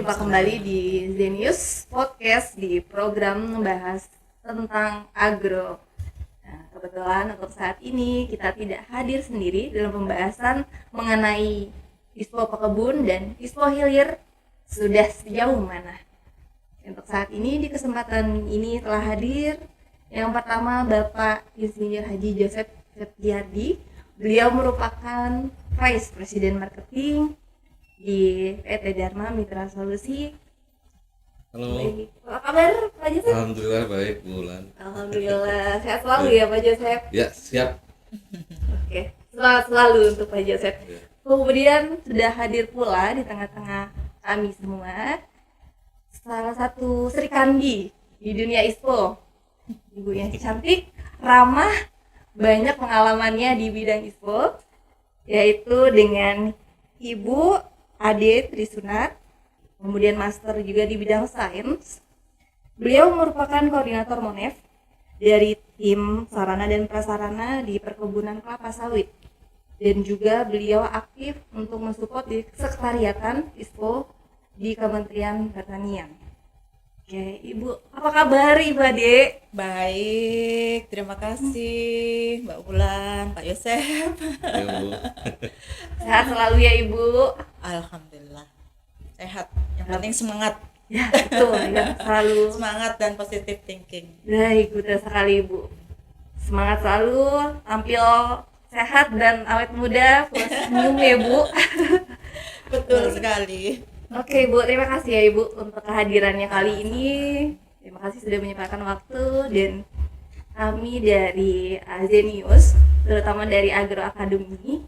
Jumpa kembali di Zenius Podcast di program membahas tentang agro. Nah, kebetulan untuk saat ini kita tidak hadir sendiri dalam pembahasan mengenai ISPO Pekebun dan ISPO Hilir sudah sejauh mana. Untuk saat ini di kesempatan ini telah hadir yang pertama Bapak Insinyur Haji Joseph Septiardi. Beliau merupakan Vice President Marketing di PT Dharma Mitra Solusi. Halo. Baik. Apa kabar Pak Joseph? Alhamdulillah baik, Bu Ulan. Alhamdulillah sehat selalu ya Pak Joseph. Ya, siap. Oke, semangat selalu untuk Pak Joseph. Ya. Kemudian sudah hadir pula di tengah-tengah kami semua salah satu Sri Kandi di dunia ISPO. Ibu yang cantik, ramah, banyak pengalamannya di bidang ISPO, yaitu dengan Ibu Ade Trisunat, kemudian master juga di bidang sains. Beliau merupakan koordinator Monef dari tim sarana dan prasarana di perkebunan kelapa sawit, dan juga beliau aktif untuk mensupport di sekretariatan ISPO di Kementerian Pertanian. Oke, Ibu, apa kabar Ibu Ade? Baik, terima kasih Mbak Ulan, Pak Yosef. Ya, Bu. Sehat selalu ya Ibu. Alhamdulillah sehat. Yang penting semangat, Ya betul, ya selalu. semangat dan positive thinking. Baik, betul sekali Ibu. Semangat selalu, tampil sehat dan awet muda, full senyum ya Bu. Betul sekali. Oke Bu, terima kasih ya Ibu untuk kehadirannya kali ini. Terima kasih sudah menyempatkan waktu, dan kami dari Zenius, terutama dari Agro Academy,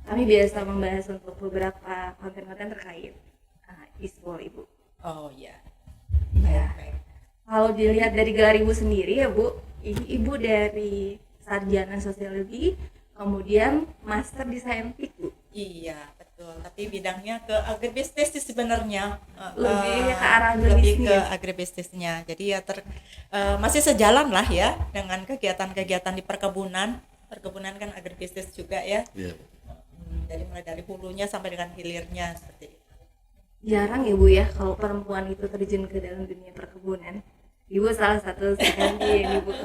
kami biasa membahas untuk beberapa konten-konten terkait ISPO Ibu. Oh ya. Ya. Baik. Kalau dilihat dari gelar Ibu sendiri ya Bu, ini Ibu dari sarjana sosiologi, kemudian master di saintik Bu. Iya, betul. Tapi bidangnya ke agribisnis sih sebenarnya. Lebih ke arah lebih ke agribisnis. agribisnisnya. Jadi ya masih sejalan lah ya dengan kegiatan-kegiatan di perkebunan. Perkebunan kan agribisnis juga ya. Ya. Dari mulai dari hulunya sampai dengan hilirnya seperti itu. Jarang ya Bu ya kalau perempuan itu terjun ke dalam dunia perkebunan. Ibu salah satu sekali ya Bu.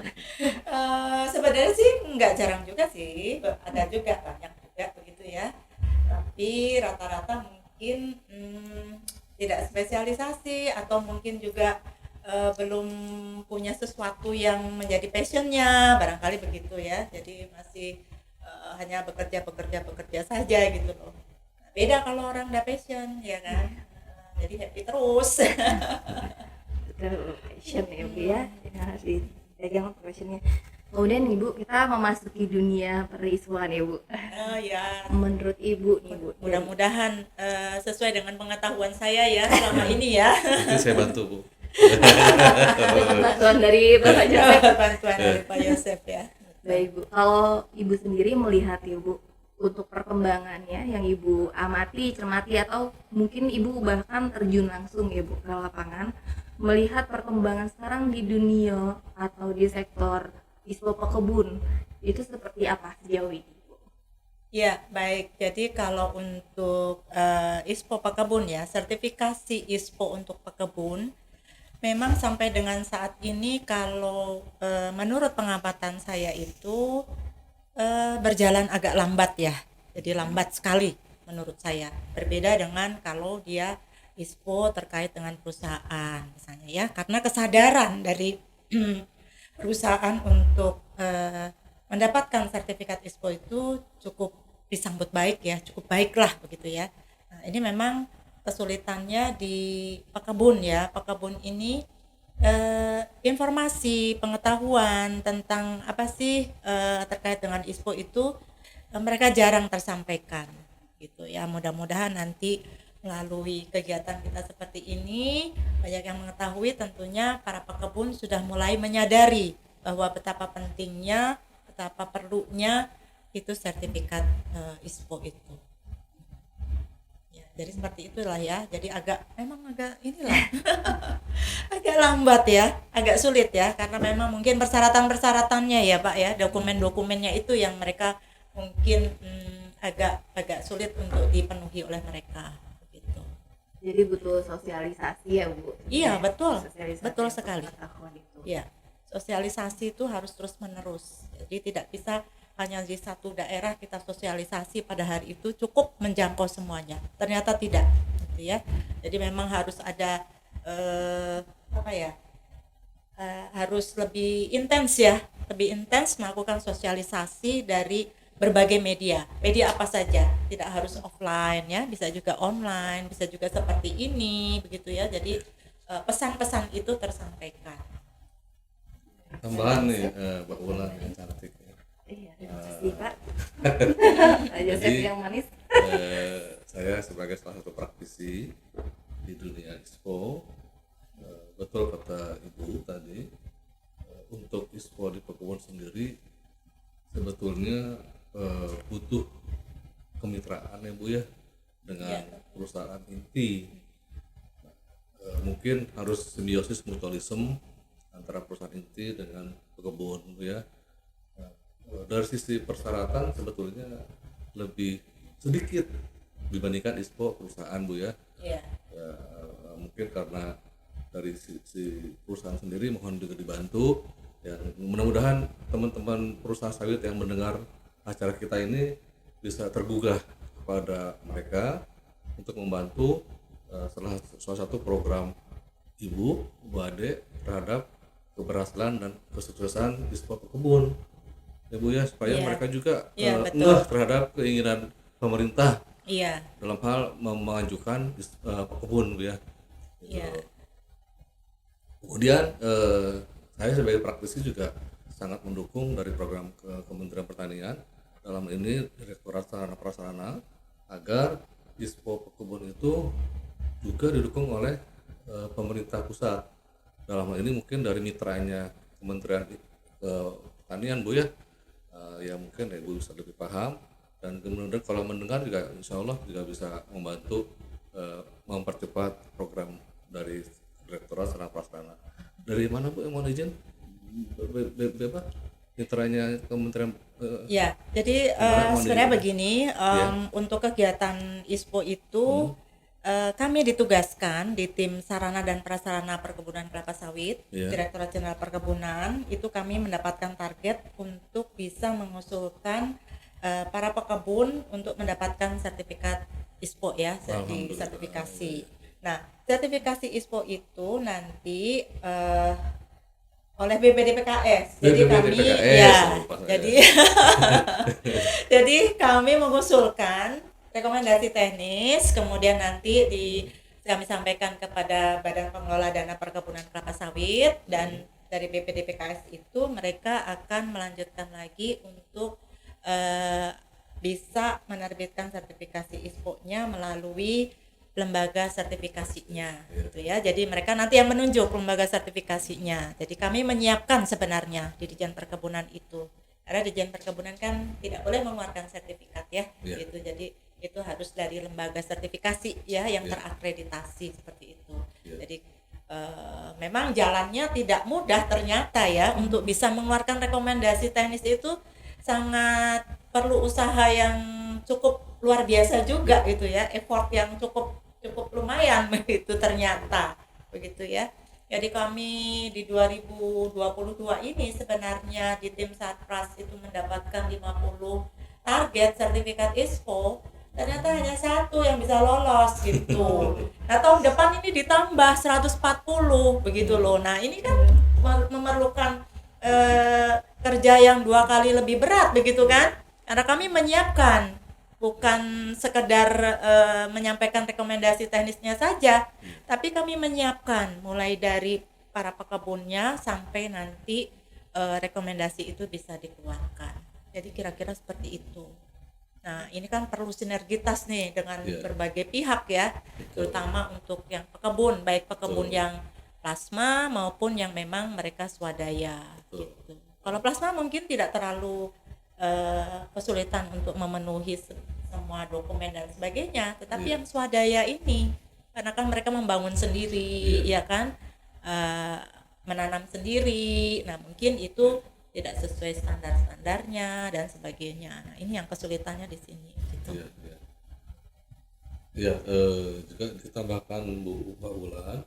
Sebenarnya sih nggak jarang juga sih, ada juga banyak juga begitu ya. Tapi rata-rata mungkin tidak spesialisasi atau mungkin juga belum punya sesuatu yang menjadi passionnya, barangkali begitu ya. Jadi masih hanya bekerja saja gitu loh. Beda kalau orang udah passion ya kan. Jadi happy terus. Betul, passion ya Bu ya. Yang harus dipegang passionnya. Kemudian Ibu, kita memasuki dunia periisuan ya Bu. Ya. Menurut Ibu nih Bu, Mudah-mudahan sesuai dengan pengetahuan saya ya selama ini ya. Nanti saya bantu, Bu. dengan bantuan dari Bapak Joseph. Bantuan dari Pak Yosef ya. Baik Bu, kalau Ibu sendiri melihat ya Bu, untuk perkembangannya yang Ibu amati, cermati, atau mungkin Ibu bahkan terjun langsung ya Bu ke lapangan, melihat perkembangan sekarang di dunia atau di sektor ISPO Pekebun, itu seperti apa sejauh ini Bu? Ya, baik. Jadi kalau untuk ISPO Pekebun ya, sertifikasi ISPO untuk pekebun memang sampai dengan saat ini kalau menurut pengamatan saya itu berjalan agak lambat ya. Jadi lambat sekali menurut saya. Berbeda dengan kalau dia ISPO terkait dengan perusahaan misalnya ya. Karena kesadaran dari perusahaan untuk mendapatkan sertifikat ISPO itu cukup disambut baik ya, cukup baiklah begitu ya. Nah, ini memang kesulitannya di pekebun ya. Pekebun ini informasi pengetahuan tentang apa sih terkait dengan ISPO itu mereka jarang tersampaikan gitu ya. Mudah-mudahan nanti melalui kegiatan kita seperti ini banyak yang mengetahui, tentunya para pekebun sudah mulai menyadari bahwa betapa pentingnya, betapa perlunya itu sertifikat ISPO itu. Jadi seperti itulah ya. Jadi memang agak inilah agak lambat ya, agak sulit ya, karena memang mungkin persyaratan-persyaratannya ya Pak ya, dokumen-dokumennya itu yang mereka mungkin agak sulit untuk dipenuhi oleh mereka gitu. Jadi butuh sosialisasi ya Bu. Iya, betul. Sosialisasi Betul untuk sekali. pengetahuan itu. Ya, sosialisasi itu harus terus menerus. Jadi tidak bisa hanya di satu daerah kita sosialisasi pada hari itu cukup menjangkau semuanya. Ternyata tidak, gitu ya. Jadi memang harus ada apa ya? Harus lebih intens ya, lebih intens melakukan sosialisasi dari berbagai media. Media apa saja, tidak harus offline ya, bisa juga online, bisa juga seperti ini, begitu ya. Jadi pesan-pesan itu tersampaikan. Tambahan nih Mbak Wulan yang cantik. Iya, terima kasih Pak. Pak Joseph Jadi, yang manis. Saya sebagai salah satu praktisi di dunia ISPO, betul kata Ibu tadi, untuk ISPO di Pekebun sendiri sebetulnya butuh kemitraan ya Bu ya dengan perusahaan inti. Mungkin harus simbiosis mutualisme antara perusahaan inti dengan pekebun Bu ya. Dari sisi persyaratan sebetulnya lebih sedikit dibandingkan ISPO perusahaan Bu ya. Iya. Mungkin karena dari si perusahaan sendiri mohon juga dibantu ya, mudah-mudahan teman-teman perusahaan sawit yang mendengar acara kita ini bisa tergugah kepada mereka untuk membantu salah satu program Ibu Ade terhadap keberhasilan dan kesuksesan ISPO Pekebun ya Bu ya, supaya mereka juga enggak terhadap keinginan pemerintah dalam hal mengajukan pekebun Bu ya. Kemudian saya sebagai praktisi juga sangat mendukung dari program Kementerian Pertanian dalam ini Direktorat Sarana Prasarana agar ISPO Pekebun itu juga didukung oleh pemerintah pusat. Dalam hal ini mungkin dari mitranya Kementerian Pertanian Bu ya, ya mungkin ya Ibu bisa lebih paham, dan kemudian kalau mendengar juga insya Allah juga bisa membantu mempercepat program dari Direktorat Sarana Prasarana. Dari mana Bu yang mohon izin? Mitranya Kementerian ya, jadi sebenarnya begini, untuk kegiatan ISPO itu kami ditugaskan di tim sarana dan prasarana perkebunan kelapa sawit, Direktorat Jenderal Perkebunan. Itu kami mendapatkan target untuk bisa mengusulkan para pekebun untuk mendapatkan sertifikat ISPO ya, sertifikasi. Nah, sertifikasi ISPO itu nanti oleh BPDPKS. Jadi kami jadi kami mengusulkan rekomendasi teknis, kemudian nanti kami sampaikan kepada Badan Pengelola Dana Perkebunan Kelapa Sawit, dan dari BPDPKS itu mereka akan melanjutkan lagi untuk bisa menerbitkan sertifikasi ISPO-nya melalui lembaga sertifikasinya gitu ya. Jadi mereka nanti yang menunjuk lembaga sertifikasinya. Jadi kami menyiapkan sebenarnya di Ditjen Perkebunan itu. Karena Ditjen Perkebunan kan tidak boleh mengeluarkan sertifikat ya. Gitu. Jadi itu harus dari lembaga sertifikasi ya yang terakreditasi seperti itu. Jadi memang jalannya tidak mudah ternyata ya, untuk bisa mengeluarkan rekomendasi teknis itu sangat perlu usaha yang cukup luar biasa juga gitu ya, effort yang cukup lumayan begitu ternyata begitu ya. Jadi kami di 2022 ini sebenarnya di tim Satpras itu mendapatkan 50 target sertifikat ISPO, ternyata hanya satu yang bisa lolos gitu. Nah tahun depan ini ditambah 140 begitu loh. Nah ini kan memerlukan kerja yang 2 kali lebih berat begitu kan, karena kami menyiapkan bukan sekedar menyampaikan rekomendasi teknisnya saja, tapi kami menyiapkan mulai dari para pekebunnya sampai nanti rekomendasi itu bisa dikeluarkan. Jadi kira-kira seperti itu. Nah ini kan perlu sinergitas nih dengan berbagai pihak ya, terutama untuk yang pekebun, baik pekebun yang plasma maupun yang memang mereka swadaya gitu. Kalau plasma mungkin tidak terlalu kesulitan untuk memenuhi semua dokumen dan sebagainya, tetapi yang swadaya ini karena kan mereka membangun sendiri ya kan, menanam sendiri, nah mungkin itu tidak sesuai standar-standarnya dan sebagainya. Nah ini yang kesulitannya di sini gitu. Ya, juga ditambahkan Bu Mbak Wulan.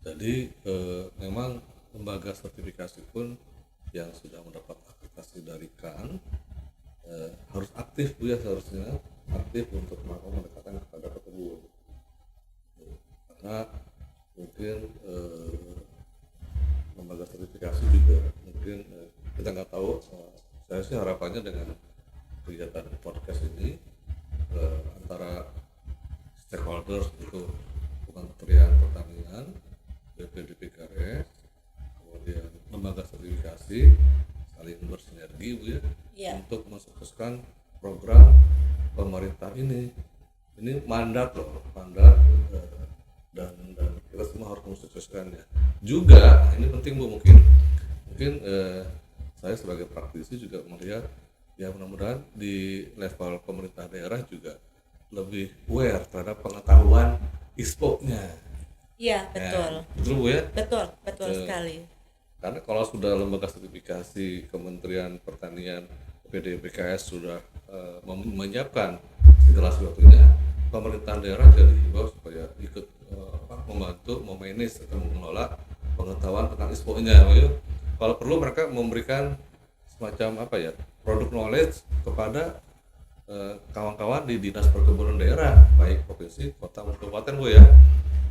Jadi memang lembaga sertifikasi pun yang sudah mendapat akreditasi dari KAN harus aktif Bu ya, seharusnya aktif untuk melakukan pendekatan kepada pekebun. Karena mungkin lembaga sertifikasi juga mungkin kita nggak tahu. Saya sih harapannya dengan kegiatan podcast ini antara stakeholders itu Kementerian Pertanian, BPDPKS, kemudian lembaga sertifikasi saling bersinergi Bu ya, Iya. untuk mensukseskan program pemerintah ini. Ini mandat loh, mandat dan kita semua harus mensukseskannya. Juga ini penting Bu, mungkin saya sebagai praktisi juga melihat ya mudah-mudahan di level pemerintah daerah juga lebih aware terhadap pengetahuan ISPO-nya. Iya, betul. Betul Bu ya? Betul sekali. Karena kalau sudah lembaga sertifikasi Kementerian Pertanian, PDPKS sudah menyiapkan segala sesuatunya, pemerintahan daerah jadi himbau supaya ikut membantu memanage atau mengelola pengetahuan tentang ISPO-nya. Kalau perlu mereka memberikan semacam produk knowledge kepada kawan-kawan di dinas perkebunan daerah, baik provinsi, kota maupun kabupaten Bu ya.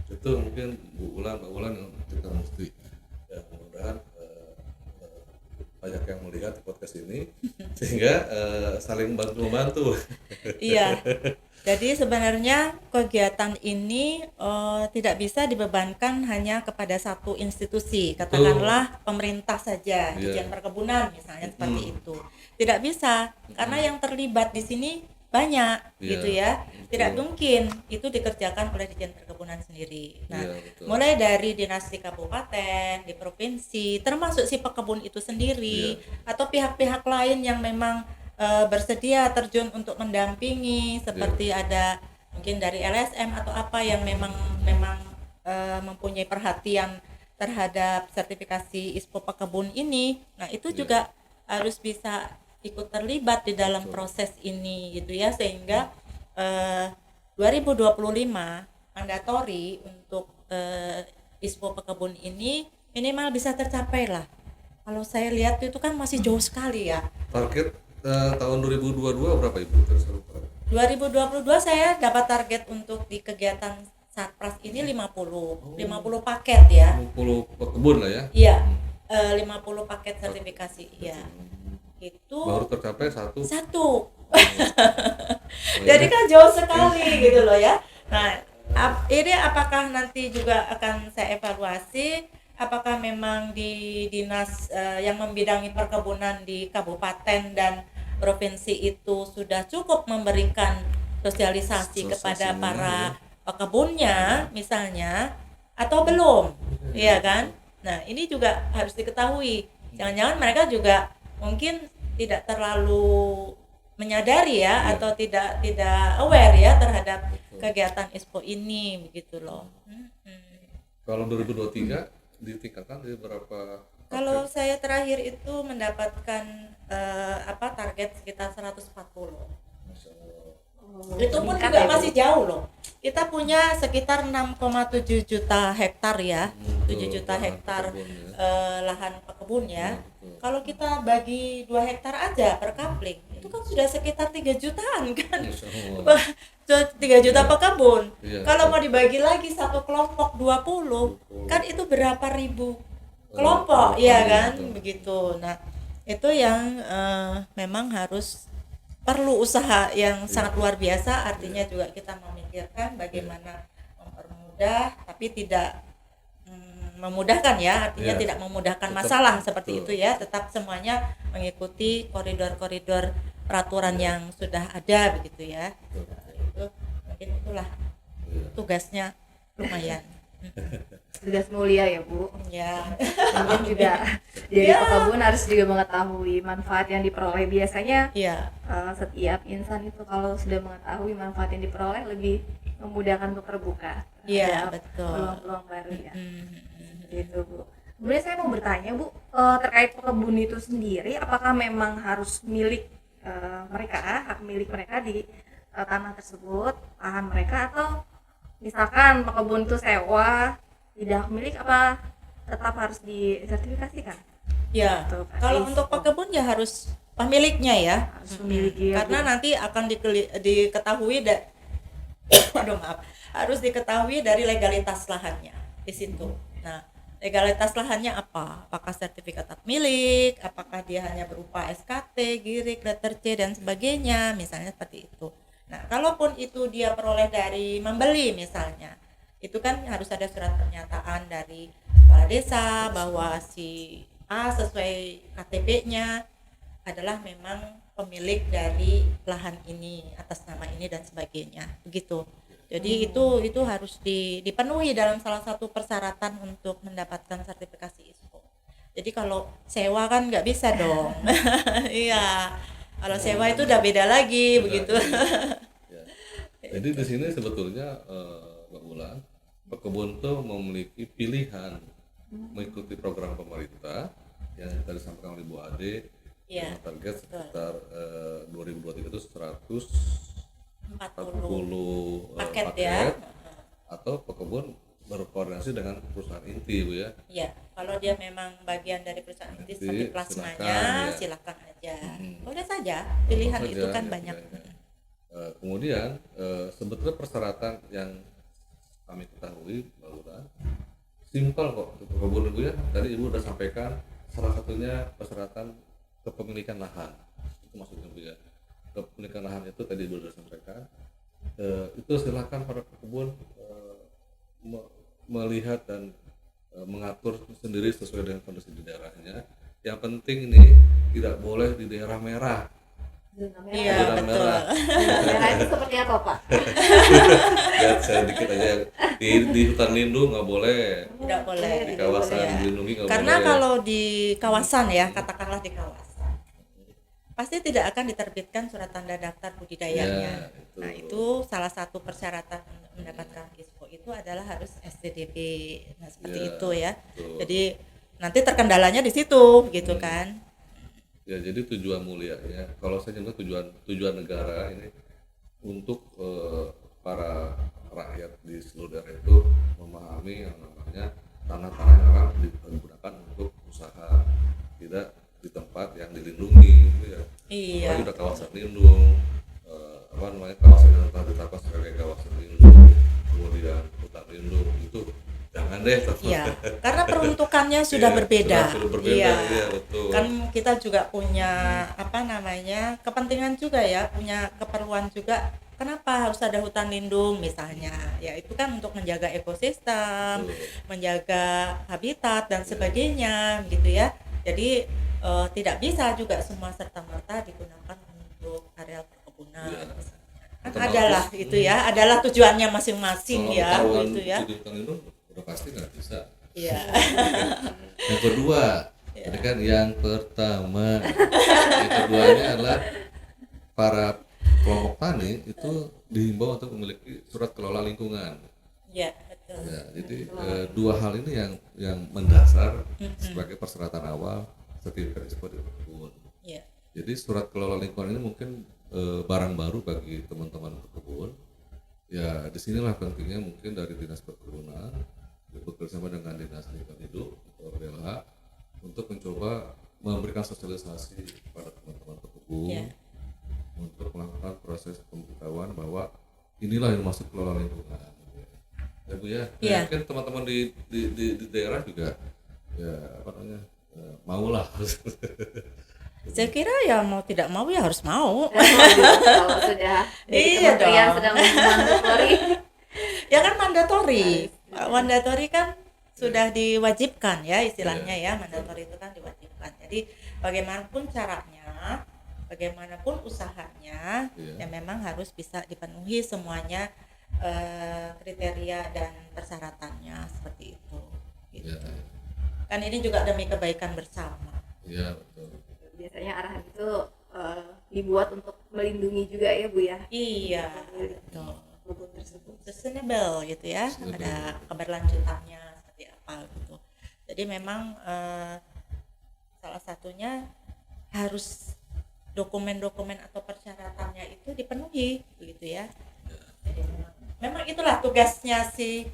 Itu mungkin Mbak Ulan yang kita mesti ya, mudah-mudahan banyak yang melihat podcast ini sehingga saling bantu-membantu. Iya. Jadi sebenarnya kegiatan ini tidak bisa dibebankan hanya kepada satu institusi, katakanlah pemerintah saja, Dirjen Perkebunan misalnya seperti itu. Tidak bisa, karena yang terlibat di sini banyak gitu ya. Tidak mungkin itu dikerjakan oleh Dirjen Perkebunan sendiri. Nah, mulai dari dinas di kabupaten, di provinsi, termasuk si pekebun itu sendiri atau pihak-pihak lain yang memang bersedia terjun untuk mendampingi, seperti ada mungkin dari LSM atau apa yang memang mempunyai perhatian terhadap sertifikasi ISPO pekebun ini. Nah, itu juga harus bisa ikut terlibat di dalam proses ini gitu ya, sehingga 2025 mandatori untuk ISPO pekebun ini minimal bisa tercapai lah. Kalau saya lihat itu kan masih jauh sekali ya. Target tahun 2022 berapa Ibu? 2022 saya dapat target untuk di kegiatan Satpras ini 50 paket ya. 50 pekebun lah ya. Iya, 50 paket sertifikasi. Iya. Itu baru tercapai satu. Jadi kan jauh sekali gitu loh ya. Nah, ini apakah nanti juga akan saya evaluasi, apakah memang di dinas yang membidangi perkebunan di kabupaten dan provinsi itu sudah cukup memberikan sosialisasi kepada para pekebunnya misalnya, atau belum, iya kan? Nah, ini juga harus diketahui. Jangan-jangan mereka juga mungkin tidak terlalu menyadari ya, atau tidak aware ya terhadap kegiatan ISPO ini begitu loh. Kalau 2023 ditingkatkan dari berapa? Kalau saya terakhir itu mendapatkan target sekitar 140. Itu pun juga masih jauh loh. Kita punya sekitar 6,7 juta hektar ya, 7 juta hektar lahan pekebun ya. Kalau kita bagi 2 hektar aja per kapling, itu kan sudah sekitar 3 jutaan kan. 3 juta pekebun. Kalau mau dibagi lagi satu kelompok 20, kan itu berapa ribu kelompok, ya kan, begitu. Nah, itu yang memang harus perlu usaha yang sangat luar biasa. Artinya juga kita memikirkan bagaimana mempermudah, tapi tidak memudahkan ya, artinya tidak memudahkan masalah seperti itu ya. Tetap semuanya mengikuti koridor-koridor peraturan yang sudah ada begitu ya. Itu mungkin itulah tugasnya, lumayan. Tugas mulia ya Bu. Ya. Kemudian juga jadi pekebun harus juga mengetahui manfaat yang diperoleh. Biasanya setiap insan itu kalau sudah mengetahui manfaat yang diperoleh lebih memudahkan untuk terbuka. Iya, betul. Peluang-peluang baru ya. Gitu Bu. Kemudian saya mau bertanya Bu, terkait pekebun itu sendiri, apakah memang harus milik mereka, hak milik mereka di tanah tersebut, lahan mereka, atau misalkan pekebun itu sewa, tidak milik, apa tetap harus disertifikasikan? Ya, Tuh, Pak kalau Sis. untuk pekebun ya harus pemiliknya ya. Harus memiliki ya, Karena Bu. nanti akan diketahui aduh maaf, harus diketahui dari legalitas lahannya di situ. Nah, legalitas lahannya apa? Apakah sertifikat hak milik? Apakah dia hanya berupa SKT, GIRIK, letter C dan sebagainya, misalnya seperti itu. Nah, kalaupun itu dia peroleh dari membeli misalnya, itu kan harus ada surat pernyataan dari kepala desa bahwa si A sesuai KTP-nya adalah memang pemilik dari lahan ini atas nama ini dan sebagainya, begitu. Jadi itu harus dipenuhi dalam salah satu persyaratan untuk mendapatkan sertifikasi ISPO. Jadi kalau sewa kan nggak bisa dong. Iya, kalau sewa itu udah beda lagi begitu. Ya. Jadi di sini sebetulnya Mbak Bulan, pekebun tuh memiliki pilihan mengikuti program pemerintah yang tadi disampaikan oleh Bu Ade, Iya, dengan target sekitar 2023 itu 40 140 paket ya. atau pekebun berkoordinasi dengan perusahaan inti, Bu ya. Iya, kalau dia memang bagian dari perusahaan inti seperti plasmanya, silakan, ya. silakan aja. Boleh saja, pilihan Saja, itu kan ya, banyak. pilihannya. Kemudian sebetulnya persyaratan yang kami ketahui, Mbak Bulan, simpel kok untuk pekebun, Bu ya. Tadi Ibu sudah sampaikan salah satunya persyaratan kepemilikan lahan. Itu maksudnya, Bu ya. Kepemilikan lahan itu tadi Ibu sudah sampaikan. Itu silakan para pekebun melihat dan mengatur sendiri sesuai dengan kondisi di daerahnya. Yang penting ini tidak boleh di daerah merah. Zona merah. Iya, Zona betul. merah. Zona merah itu seperti apa, Pak? Lihat saya dikit aja, di hutan lindung nggak boleh, Tidak boleh. di kawasan Iya. dilindungi nggak boleh. Karena kalau di kawasan ya, katakanlah di kawasan, pasti tidak akan diterbitkan surat tanda daftar budidayanya. Ya, itu. Nah, itu salah satu persyaratan untuk mendapatkan ISPO itu adalah harus STDP. Nah, seperti Ya, itu ya. betul. Jadi nanti terkendalanya di situ, gitu kan. Ya, jadi tujuan mulianya, kalau saya nyebut tujuan negara ini untuk para rakyat di seluruh daerah itu memahami yang namanya tanah-tanah yang akan digunakan untuk usaha, tidak di tempat yang dilindungi, gitu ya. Iya. Apalagi udah kawasan lindung, kawasan yang telah ditetapkan sebagai kawasan lindung, kemudian hutan lindung, itu jangan deh. Iya, karena peruntukannya sudah Iya, berbeda. sudah berbeda, iya, betul. Kan kita juga punya kepentingan juga ya, punya keperluan juga. Kenapa harus ada hutan lindung misalnya? Ya itu kan untuk menjaga ekosistem, Betul. menjaga habitat dan sebagainya, gitu ya. Jadi tidak bisa juga semua serta-merta digunakan untuk areal perkebunan. Iya. Misalnya. Kan Otomatis, adalah itu ya, adalah tujuannya masing-masing Kalau ya, ketahuan gitu ya. di hutan lindung udah pasti nggak bisa. Iya. Yang kedua, tadi kan yang pertama, yang keduanya adalah para kelompok tani itu dihimbau untuk memiliki surat kelola lingkungan. Iya, betul. Ya, jadi dua hal ini yang mendasar sebagai persyaratan awal sertifikat ISPO di pekebun. Iya. Jadi surat kelola lingkungan ini mungkin barang baru bagi teman-teman pekebun. Ya, disinilah pentingnya mungkin dari Dinas Perkebunan bekerjasama dengan Dinas Lingkungan Hidup atau DLH untuk mencoba memberikan sosialisasi kepada teman-teman pekebun. Iya. Untuk melakukan proses pemberitahuan bahwa inilah yang masuk kelola lingkungan. Ya Bu ya, Iya. mungkin teman-teman di daerah juga ya maulah. Saya kira ya mau tidak mau ya harus mau. Kalau sudah dari Iya kementerian dong. sedang memandatori. Ya kan mandatori kan sudah diwajibkan ya istilahnya ya, mandatori itu kan diwajibkan. Jadi bagaimanapun caranya, bagaimanapun usahanya, Iya. ya memang harus bisa dipenuhi semuanya kriteria dan persyaratannya seperti itu. Gitu. Ya, Kan ini juga demi kebaikan bersama. ya betul. Biasanya arahan itu dibuat untuk melindungi juga ya, Bu ya. Iya, betul. Kebun tersebut. Sustainable gitu ya, Sustainable. ada keberlanjutannya seperti apa gitu. Jadi memang salah satunya harus dokumen-dokumen atau persyaratannya itu dipenuhi gitu. gitu ya. Jadi memang itulah tugasnya si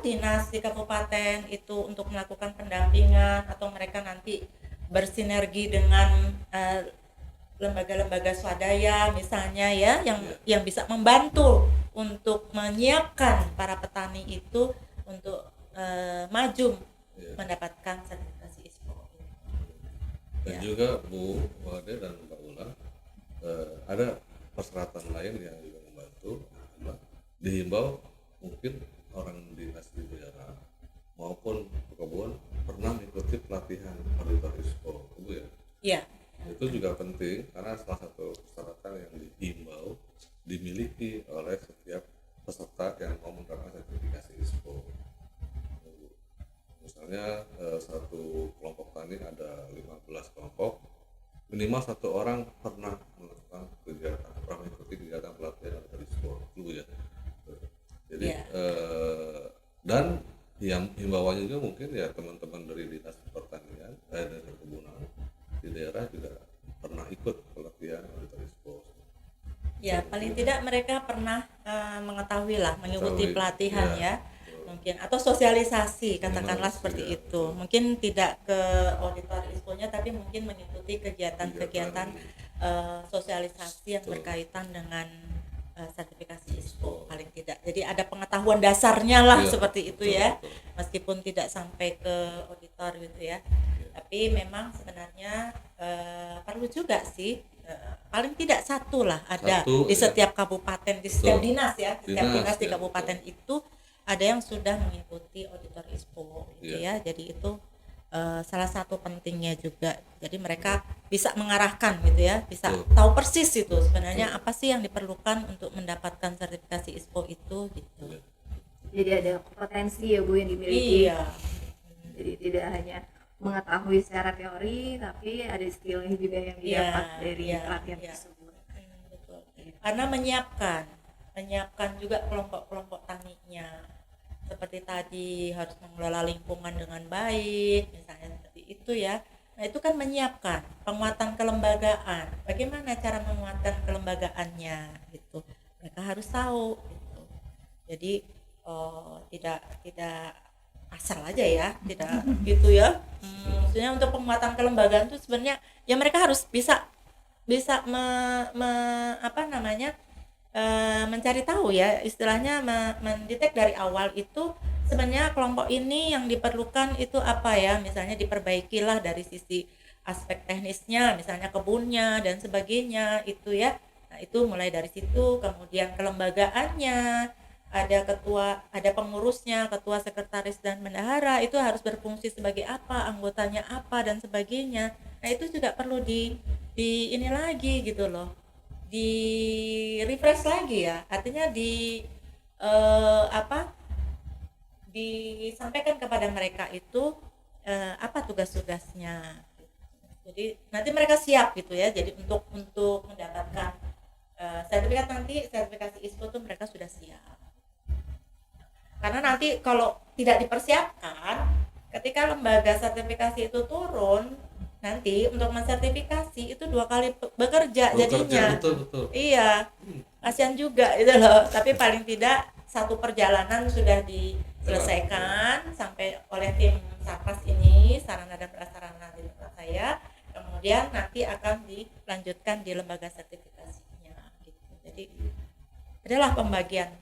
dinas di kabupaten itu untuk melakukan pendampingan, atau mereka nanti bersinergi dengan lembaga-lembaga swadaya misalnya ya, yang bisa membantu untuk menyiapkan para petani itu untuk maju mendapatkan sertifikasi ISPO. Dan juga Bu Wade dan Mbak Ula, ada persyaratan lain yang juga membantu. Dihimbau mungkin orang dinas di daerah maupun pekebun pernah mengikuti pelatihan auditor ISPO, Bu ya. Iya. Itu juga penting karena salah satu persyaratan yang dihimbau dimiliki oleh setiap peserta yang mau mendapatkan sertifikasi ISPO. Misalnya satu kelompok tani ada 15 kelompok, minimal satu orang pernah melakukan kegiatan, pernah mengikuti kegiatan pelatihan dari ISPO dulu ya. Jadi dan yang himbauannya juga mungkin ya teman-teman dari dinas pertanian dan perkebunan di daerah juga pernah ikut pelatihan auditor ISPO. Ya, paling tidak mereka pernah mengetahui lah, mengikuti pelatihan ya. Mungkin, atau sosialisasi katakanlah seperti itu. Mungkin tidak ke auditor ISPO-nya, tapi mungkin mengikuti kegiatan-kegiatan sosialisasi yang berkaitan dengan sertifikasi ISPO paling tidak. Jadi ada pengetahuan dasarnya lah seperti itu ya. Meskipun tidak sampai ke auditor gitu ya. Tapi memang sebenarnya perlu juga sih, paling tidak satu lah ada di setiap kabupaten, di setiap dinas ya, setiap dinas di kabupaten itu ada yang sudah mengikuti auditor ISPO gitu ya. Jadi itu salah satu pentingnya juga. Jadi mereka bisa mengarahkan gitu ya, bisa tahu persis itu sebenarnya apa sih yang diperlukan untuk mendapatkan sertifikasi ISPO itu gitu. Jadi ada kompetensi ya Bu yang dimiliki. Iya. Jadi tidak hanya mengetahui secara teori, tapi ada skillnya juga yang didapat dari pelatihan tersebut. Betul. Karena menyiapkan juga kelompok-kelompok taninya. Seperti tadi harus mengelola lingkungan dengan baik, misalnya seperti itu ya. Nah itu kan menyiapkan penguatan kelembagaan. Bagaimana cara menguatkan kelembagaannya gitu. Mereka harus tahu gitu. Jadi tidak asal aja ya, tidak gitu ya. Maksudnya untuk penguatan kelembagaan itu sebenarnya ya mereka harus bisa mencari tahu ya, istilahnya mendetek dari awal itu sebenarnya kelompok ini yang diperlukan itu apa ya, misalnya diperbaikilah dari sisi aspek teknisnya, misalnya kebunnya dan sebagainya itu ya. Nah itu mulai dari situ, kemudian kelembagaannya, ada ketua, ada pengurusnya, ketua, sekretaris dan bendahara itu harus berfungsi sebagai apa, anggotanya apa dan sebagainya. Nah itu juga perlu di ini lagi gitu loh, di refresh lagi ya, artinya disampaikan kepada mereka itu apa tugas-tugasnya. Jadi nanti mereka siap gitu ya. Jadi untuk mendapatkan sertifikat, nanti sertifikasi ISPO itu mereka sudah siap. Karena nanti kalau tidak dipersiapkan, ketika lembaga sertifikasi itu turun, nanti untuk mensertifikasi itu 2 kali bekerja jadinya. Betul. Iya, kasihan juga itu loh. Tapi paling tidak satu perjalanan sudah diselesaikan sampai oleh tim Satpas ini, sarana dan prasarana di tempat saya. Kemudian nanti akan dilanjutkan di lembaga sertifikasinya. Gitu. Jadi adalah pembagian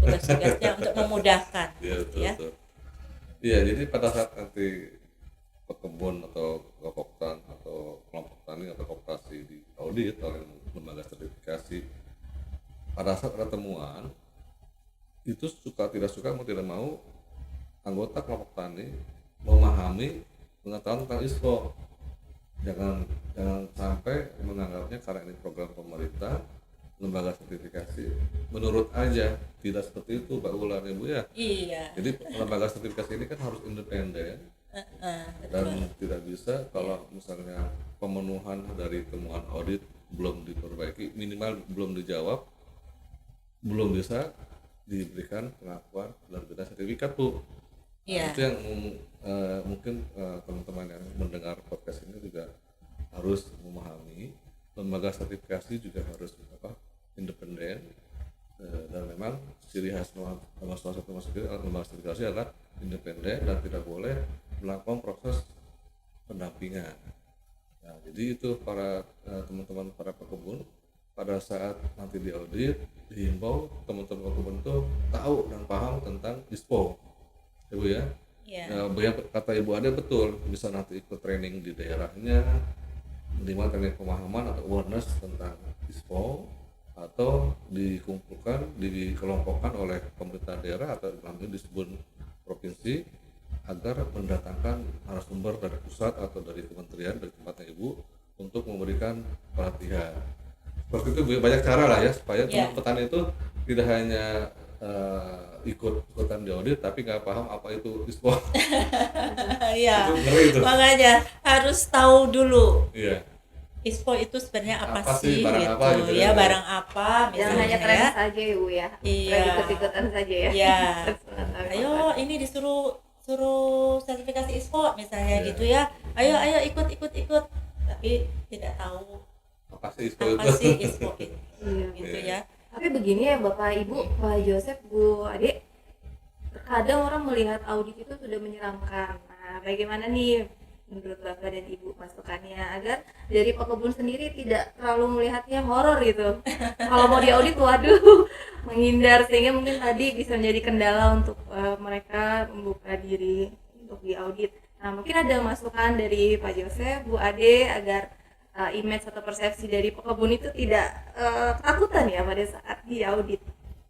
tugas-tugasnya untuk memudahkan. Iya, betul, ya. betul. Iya, jadi pada saat nanti pekebun atau kelompok tani atau kelompok tani atau koperasi di audit oleh lembaga sertifikasi, pada saat ada temuan itu suka tidak suka mau tidak mau anggota kelompok tani memahami pengetahuan tentang ISPO. Jangan sampai menganggapnya karena ini program pemerintah, lembaga sertifikasi menurut aja. Tidak seperti itu Mbak Ulan, Ibu ya. Iya. Jadi lembaga sertifikasi ini kan harus independen dan tidak bisa kalau misalnya pemenuhan dari temuan audit belum diperbaiki, minimal belum dijawab, belum bisa diberikan pengakuan penerbit sertifikat Bu. Iya. Itu yang mungkin teman-teman yang mendengar podcast ini juga harus memahami, lembaga sertifikasi juga harus independen Dan memang ciri khas lembaga sertifikasi adalah independen dan tidak boleh melakukan proses pendampingan. Nah, jadi itu para teman-teman para pekebun pada saat nanti diaudit dihimbau teman-teman pekebun itu tahu dan paham tentang ISPO, Ibu ya. Iya. Kata Ibu Ade betul, bisa nanti ikut training di daerahnya, minimal training pemahaman atau awareness tentang ISPO, atau dikelompokkan oleh pemerintah daerah atau nanti disebut provinsi agar mendatangkan narasumber dari pusat atau dari kementerian dari tempatnya Ibu untuk memberikan pelatihan. Seperti itu banyak cara lah ya supaya teman petani itu tidak hanya ikutan di audit tapi nggak paham apa itu ISPO. Iya. Itu. Makanya harus tahu dulu. Iya. ISPO itu sebenarnya apa Apa sih barang gitu, apa gitu ya kan. barang apa Jangan misalnya hanya tren ya. saja ya Bu ya. Iya. Tren ikut-ikutan saja ya. Iya. Harus mengetahui Ayo manfaat. ini suruh sertifikasi ISPO misalnya Iya. gitu ya. Ayo ikut. Tapi tidak tahu Apa sih ISPO apa itu? sih ISPO itu Iya. gitu Iya. ya. Tapi begini ya Bapak Ibu, Pak Joseph, Bu Ade, terkadang orang melihat audit itu sudah menyeramkan. Nah, bagaimana nih menurut Bapak dan Ibu masukannya agar dari pekebun sendiri tidak terlalu melihatnya horor gitu. Kalau mau diaudit, waduh, menghindar sehingga mungkin tadi bisa menjadi kendala untuk mereka membuka diri untuk diaudit. Nah, mungkin ada masukan dari Pak Joseph, Bu Ade agar image atau persepsi dari pekebun itu tidak ketakutan ya pada saat diaudit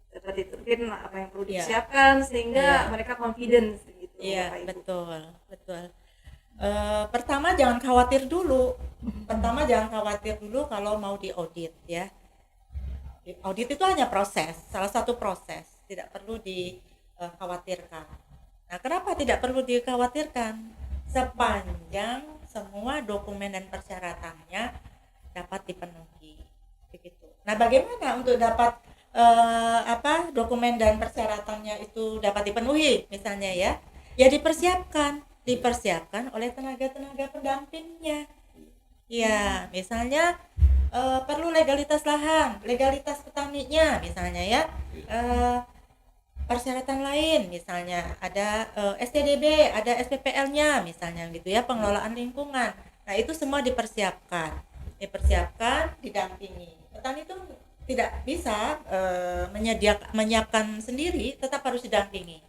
seperti itu. Mungkin apa yang perlu Iya. disiapkan sehingga Iya. mereka confidence gitu. Iya, Bapak Ibu. betul. Pertama jangan khawatir dulu. Kalau mau diaudit ya. Audit itu hanya proses, salah satu proses, tidak perlu dikhawatirkan. Nah, kenapa tidak perlu dikhawatirkan? Sepanjang semua dokumen dan persyaratannya dapat dipenuhi, begitu. Nah, bagaimana untuk dapat dokumen dan persyaratannya itu dapat dipenuhi, misalnya ya? Ya dipersiapkan oleh tenaga-tenaga pendampingnya. Ya, misalnya perlu legalitas lahan, legalitas petaninya, misalnya ya. Persyaratan lain misalnya ada STDB, ada SPPL-nya misalnya gitu ya, pengelolaan lingkungan. Nah, itu semua dipersiapkan, didampingi. Petani itu tidak bisa menyiapkan sendiri, tetap harus didampingi.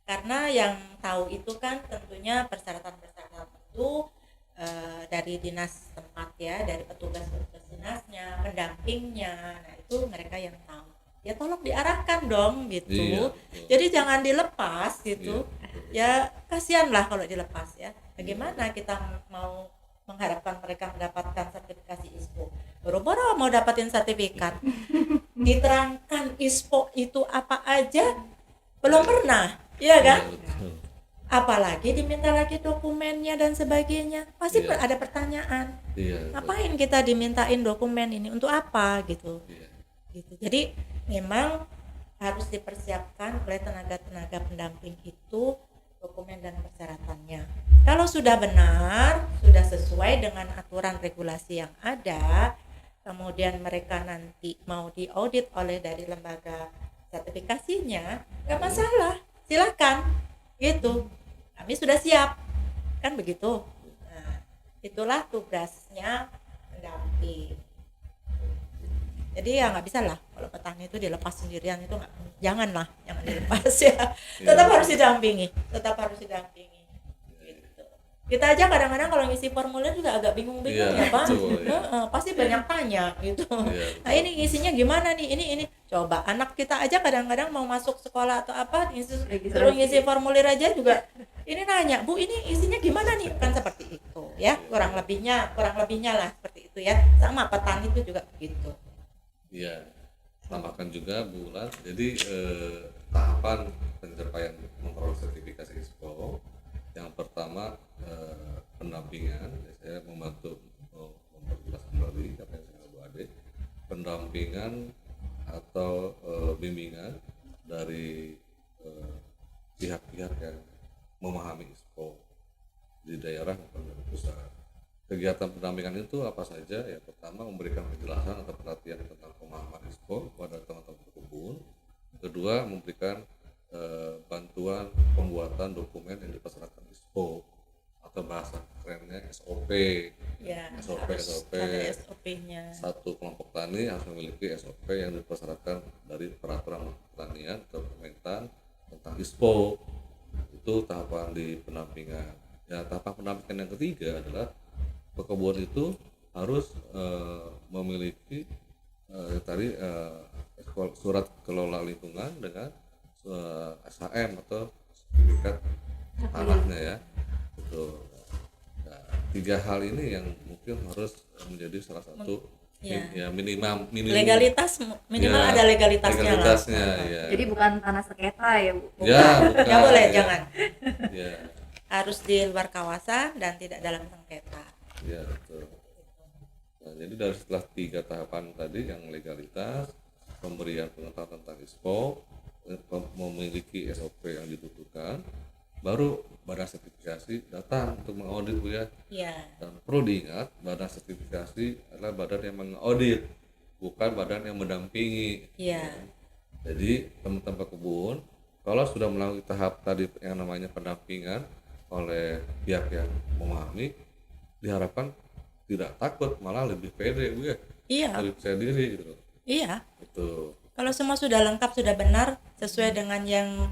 Karena yang tahu itu kan tentunya persyaratan-persyaratan itu dari dinas tempat ya, dari petugas dinasnya, pendampingnya. Nah, itu mereka yang tahu. Ya tolong diarahkan dong gitu. Iya, Jadi jangan dilepas gitu. Ya kasihan lah kalau dilepas ya. Bagaimana kita mau mengharapkan mereka mendapatkan sertifikasi ISPO? Boro-boro mau dapatin sertifikat, diterangkan ISPO itu apa aja belum pernah, iya kan? Betul. Apalagi diminta lagi dokumennya dan sebagainya, pasti Iya. ada pertanyaan. Iya. Ngapain kita dimintain dokumen ini, untuk apa gitu? Iya. Gitu. Jadi memang harus dipersiapkan oleh tenaga-tenaga pendamping itu dokumen dan persyaratannya. Kalau sudah benar, sudah sesuai dengan aturan regulasi yang ada, kemudian mereka nanti mau diaudit oleh dari lembaga sertifikasinya, nggak masalah, silakan gitu. Kami sudah siap, kan begitu. Nah, itulah tugasnya pendamping. Jadi ya nggak bisa lah kalau petani itu dilepas sendirian, itu jangan dilepas ya. Tetap harus didampingi gitu. Kita aja kadang-kadang kalau ngisi formulir juga agak bingung-bingung Iya, ya Pak. betul, ya. Pasti banyak tanya gitu. Iya, Nah, ini ngisinya gimana nih, ini coba anak kita aja kadang-kadang mau masuk sekolah atau apa suruh ngisi formulir aja juga ini nanya, Bu ini isinya gimana nih, kan seperti itu ya, kurang lebihnya lah seperti itu ya. Sama petani itu juga begitu. Iya, tambahkan juga Bu Ulan. Jadi tahapan pencapaian memperoleh sertifikasi ISPO, yang pertama pendampingan. Saya membantu memperjelas kembali apa yang saya Bu Ade. Pendampingan atau bimbingan dari pihak-pihak yang memahami ISPO di daerah maupun di pusat. Kegiatan pendampingan itu apa saja? Ya, pertama memberikan penjelasan atau pelatihan tentang pemahaman ISPO kepada teman-teman pekebun, kedua memberikan bantuan pembuatan dokumen yang dipersyaratkan ISPO atau bahasa kerennya SOP. Ya, SOP. ada SOP-nya. Satu kelompok tani harus memiliki SOP yang dipersyaratkan dari peraturan pertanian atau Kementan tentang ISPO. Itu tahapan di pendampingan. Ya, tahapan pendampingan yang ketiga adalah pekebun itu harus memiliki surat kelola lingkungan dengan SHM atau sertifikat tanahnya ya. Betul. Nah, 3 hal ini yang mungkin harus menjadi salah satu minimum Legalitas minimal ya, ada legalitasnya lah. Ya. Jadi bukan tanah sengketa ya Bu? Ya, bukan. Nggak boleh, Ya. jangan. Ya, Harus di luar kawasan dan tidak dalam sengketa. ya betul. Nah, jadi dari setelah 3 tahapan tadi yang legalitas, pemberian pengetahuan tentang ISPO, memiliki SOP yang dibutuhkan, baru badan sertifikasi datang untuk mengaudit Bu ya. Iya. Dan perlu diingat, badan sertifikasi adalah badan yang mengaudit, bukan badan yang mendampingi. Iya. Jadi teman-teman pekebun kalau sudah melalui tahap tadi yang namanya pendampingan oleh pihak yang memahami, diharapkan tidak takut, malah lebih pede Bu ya. Iya. Lebih percaya diri gitu. Iya. Itu. Kalau semua sudah lengkap, sudah benar sesuai dengan yang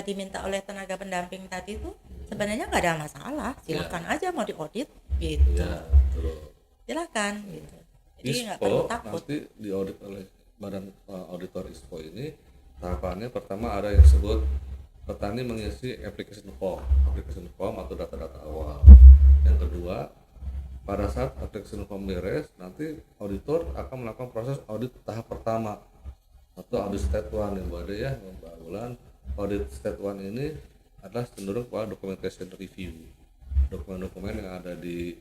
diminta oleh tenaga pendamping tadi itu, sebenarnya nggak ada masalah. Silakan aja mau diaudit gitu. Ya, betul. Silakan gitu. Jadi nggak ISPO perlu takut. nanti diaudit oleh badan auditor ISPO ini. Tahapannya pertama ada yang disebut petani mengisi application form atau data-data awal. Yang kedua, pada saat application form beres, nanti auditor akan melakukan proses audit tahap pertama atau audit state 1 yang ada ya, Mbak Wulan. Audit state 1 ini adalah cenderung pada documentation review. Dokumen-dokumen yang ada di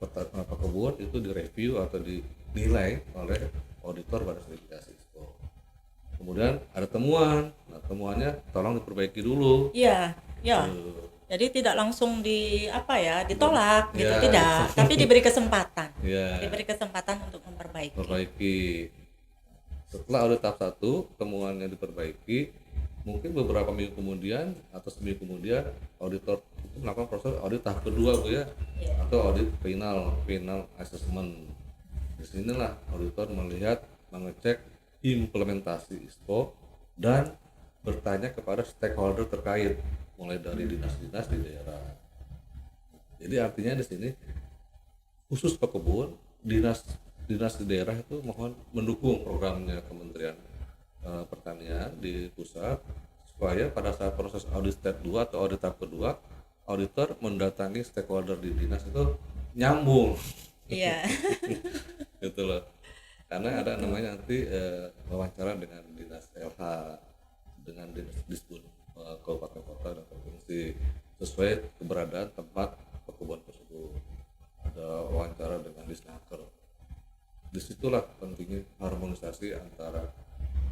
pekebun itu direview atau dinilai oleh auditor pada sertifikasi ISPO. Kemudian ada temuan. Nah, temuannya tolong diperbaiki dulu. Iya, ya. Jadi tidak langsung ditolak gitu, tidak, tapi diberi kesempatan. Ya. Diberi kesempatan untuk memperbaiki. Perbaiki. Setelah audit tahap 1, temuannya diperbaiki, mungkin beberapa minggu kemudian atau seminggu kemudian auditor itu melakukan proses audit tahap kedua Bu ya, atau audit final assessment. Di sinilah auditor melihat, mengecek implementasi ISPO dan bertanya kepada stakeholder terkait, mulai dari dinas-dinas di daerah. Jadi artinya di sini khusus pekebun, dinas di daerah itu mohon mendukung programnya Kementerian Pertanian di pusat, supaya pada saat proses audit step 2 atau audit tahap kedua, auditor mendatangi stakeholder di dinas itu nyambung. Iya. Gitu loh. Karena ada namanya nanti wawancara dengan dinas LH, dengan dinas Disbud kabupaten kota dan provinsi sesuai keberadaan tempat pekebun tersebut. Ada wawancara dengan Disnaker. Disitulah pentingnya harmonisasi antara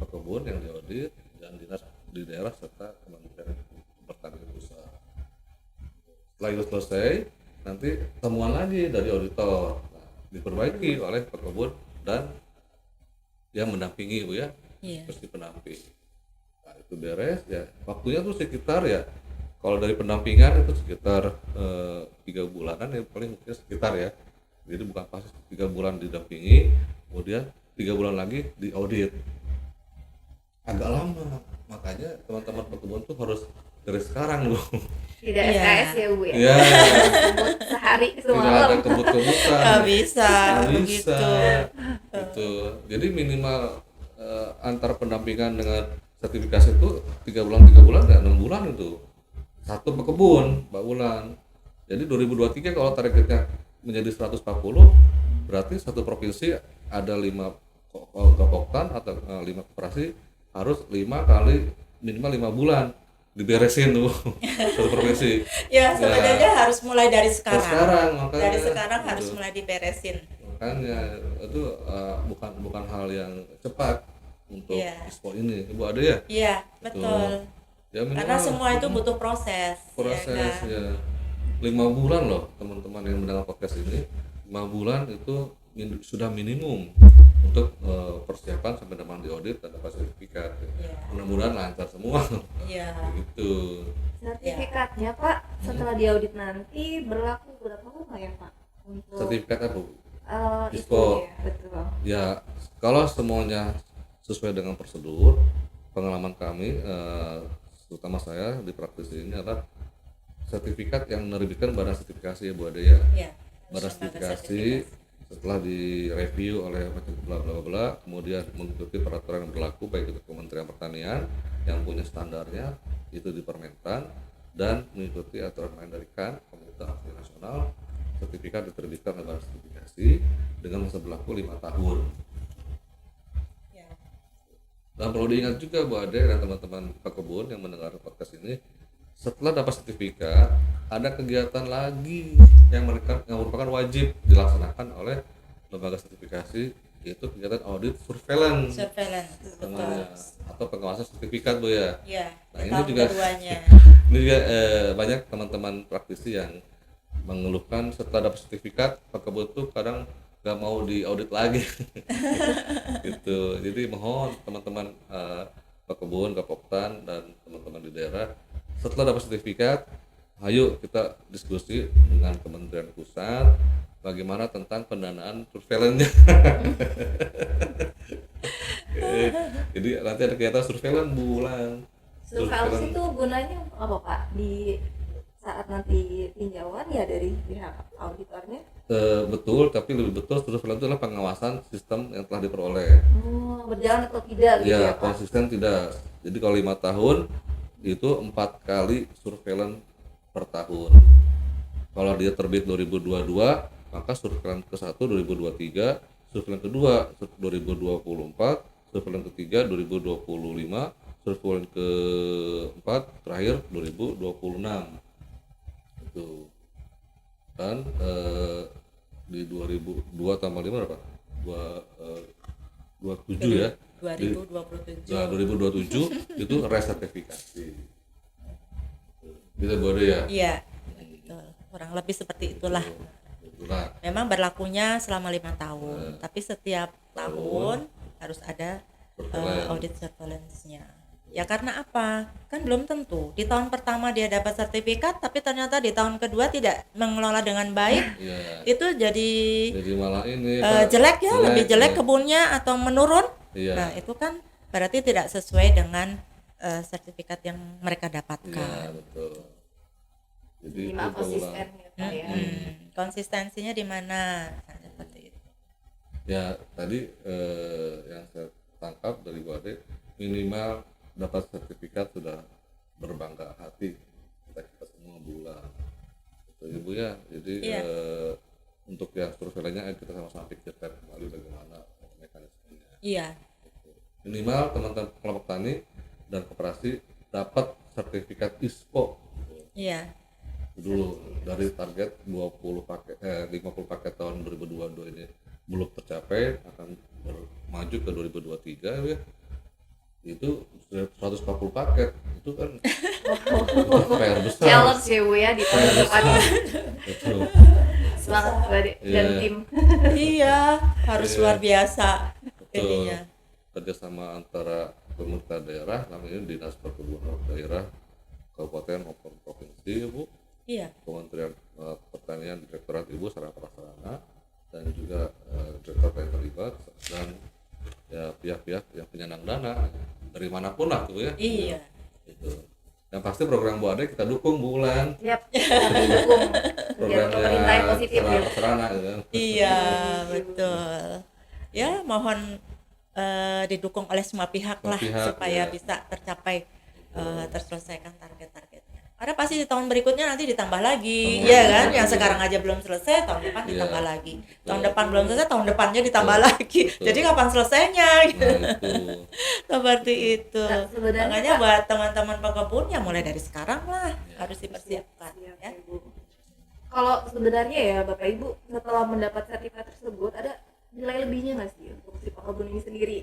pekebun yang diaudit dan dinas di daerah serta Kementerian Pertanian pusat. Setelah itu selesai, nanti temuan lagi dari auditor, diperbaiki oleh pekebun dan yang mendampingi Bu ya. Iya. Terus pendamping. Nah, itu beres ya. Waktunya tuh sekitar ya, kalau dari pendampingan itu sekitar 3 bulanan ya, paling mungkin sekitar ya. Jadi bukan pasti 3 bulan didampingi, kemudian 3 bulan lagi diaudit. Agak lama, makanya teman-teman pekebun tuh harus dari sekarang loh. Tidak Iya. SKS ya Bu ya? Ya, Kebut sehari tidak ada semalam. kebut-kebutan. Nggak bisa Nggak begitu. Gitu. Jadi minimal antar pendampingan dengan sertifikasi itu 3 bulan ya 6 bulan itu. Satu pekebun, Mbak Wulan. Jadi 2023 kalau targetnya menjadi 140, berarti satu provinsi ada 5 gapoktan atau 5 koperasi, harus 5 kali minimal 5 bulan diberesin tuh satu provinsi. Ya sebenarnya harus mulai dari sekarang. Makanya, Dari sekarang gitu. harus mulai diberesin. Makanya itu bukan hal yang cepat untuk Iya. ISPO ini, Ibu ada ya? Iya betul. Ya, minimal Karena semua itu butuh proses. proses ya kan? ya 5 bulan loh teman-teman yang mendengar podcast ini. 5 bulan itu sudah minimum untuk persiapan sampai depan di audit dan dapat sertifikat. Iya. Mudah-mudahan lancar semua. Iya. Gitu. Sertifikatnya Pak setelah diaudit nanti berlaku berapa lama ya Pak? Untuk Sertifikat apa, Bu? itu ISPO. ya, betul. Ya, kalau semuanya sesuai dengan prosedur, pengalaman kami, terutama saya di praktisi ini adalah sertifikat yang menerbitkan badan sertifikasi ya Bu Ade ya. Iya. Badan Harus lembaga sertifikasi setelah direview oleh macam bla bla bla, kemudian mengikuti peraturan yang berlaku baik itu Kementerian Pertanian yang punya standarnya itu di Permentan dan mengikuti aturan main dari KAN Komite Aksi Nasional. Sertifikat diterbitkan oleh badan sertifikasi dengan masa berlaku 5 tahun. Ya. Dan perlu diingat juga Bu Ade dan teman-teman pekebun yang mendengar podcast ini, setelah dapat sertifikat ada kegiatan lagi yang merupakan wajib dilaksanakan oleh lembaga sertifikasi, yaitu kegiatan audit surveillance Surveillance, betul. namanya, atau pengawasan sertifikat Bu ya. Iya. Nah, ini tahun juga- keduanya. Ini juga banyak teman-teman praktisi yang mengeluhkan setelah dapat sertifikat pekebun tuh kadang nggak mau diaudit lagi. Gitu. Jadi mohon teman-teman pekebun, Kapoktan dan teman-teman di daerah setelah dapat sertifikat, ayo kita diskusi dengan Kementerian Pusat bagaimana tentang pendanaan surveillance-nya. Jadi nanti ada kegiatan surveillance bulan. Surveillance itu gunanya untuk apa Pak? Di saat nanti tinjauan ya dari pihak auditornya. Betul, tapi lebih betul surveillance itu adalah pengawasan sistem yang telah diperoleh. Berjalan atau tidak gitu Ya, ya Pak? konsisten tidak. Jadi kalau 5 tahun itu 4 kali surveillance per tahun. Kalau dia terbit 2022, maka surveillance ke-1 2023, surveillance kedua 2024, surveillance ketiga 2025, surveillance keempat terakhir 2026. Itu. Dan di 2002 tambah 5 berapa? 27 ya. 2027. Nah, 2027 itu resertifikasi. Gitu Bu Ade ya. Iya. Betul. Kurang lebih seperti itulah. Itulah. Memang berlakunya selama 5 tahun, tapi setiap tahun harus ada audit surveillance-nya. Ya karena apa? Kan belum tentu. Di tahun pertama dia dapat sertifikat, tapi ternyata di tahun kedua tidak mengelola dengan baik. Iya. Itu jadi Malah ini jelek ya, lebih jelek ya. kebunnya atau menurun. Iya. Nah itu kan berarti tidak sesuai dengan sertifikat yang mereka Iya, dapatkan. betul. Jadi Minimal itu konsisten ya Pak ya. Konsistensinya di mana? Nah, seperti itu. Ya tadi yang saya tangkap dari Bu Ade, minimal dapat sertifikat sudah berbangga hati kita semua bulan. Itu Ibu ya. Jadi Iya. untuk yang surveillance-nya kita sama-sama pikirkan kembali bagaimana mekanismenya. Iya. Minimal teman-teman kelompok tani dan koperasi dapat sertifikat ISPO Iya. dulu dari target 50 paket tahun 2022 ini belum tercapai, akan maju ke 2023 ya. Itu 140 paket itu kan PR besar. Challenge ya Bu ya di tahun depan. Betul. Semangat Bu Ade dan Iya. tim. Iya, harus Iya. luar biasa Betul. ininya. Kerjasama antara pemerintah daerah, namanya Dinas Perkebunan Daerah, Kabupaten maupun provinsi, Bu, Iya. Kementerian Pertanian, Direktorat Ibu Sarana Prasarana, dan juga direktur yang terlibat dan ya pihak-pihak yang penyandang dana dari manapun lah tuh ya. Iya. Itu. Yang pasti program Bu Ade kita dukung Bu Ulan. Siap. Dukung kegiatan Programnya pemerintah yang positif ya. Sarana Prasarana gitu kan. Iya, betul. Ya, mohon didukung oleh semua pihak Semua lah pihak, supaya ya. bisa tercapai terselesaikan target-targetnya. Karena pasti di tahun berikutnya nanti ditambah lagi, ya kan? Yang sekarang aja belum selesai, tahun depan ditambah Iya. lagi. Tahun depan belum selesai, tahun depannya ditambah lagi. Betul. Jadi kapan selesainya? Gitu. Nah, itu. Seperti itu. Nah, sebenarnya, Makanya Kak, buat teman-teman pekebun ya mulai dari sekarang lah harus dipersiapkan. Siap, Ya. Bu. Kalau sebenarnya ya Bapak Ibu setelah mendapat sertifikat tersebut ada nilai lebihnya nggak sih untuk si pekebun ini sendiri?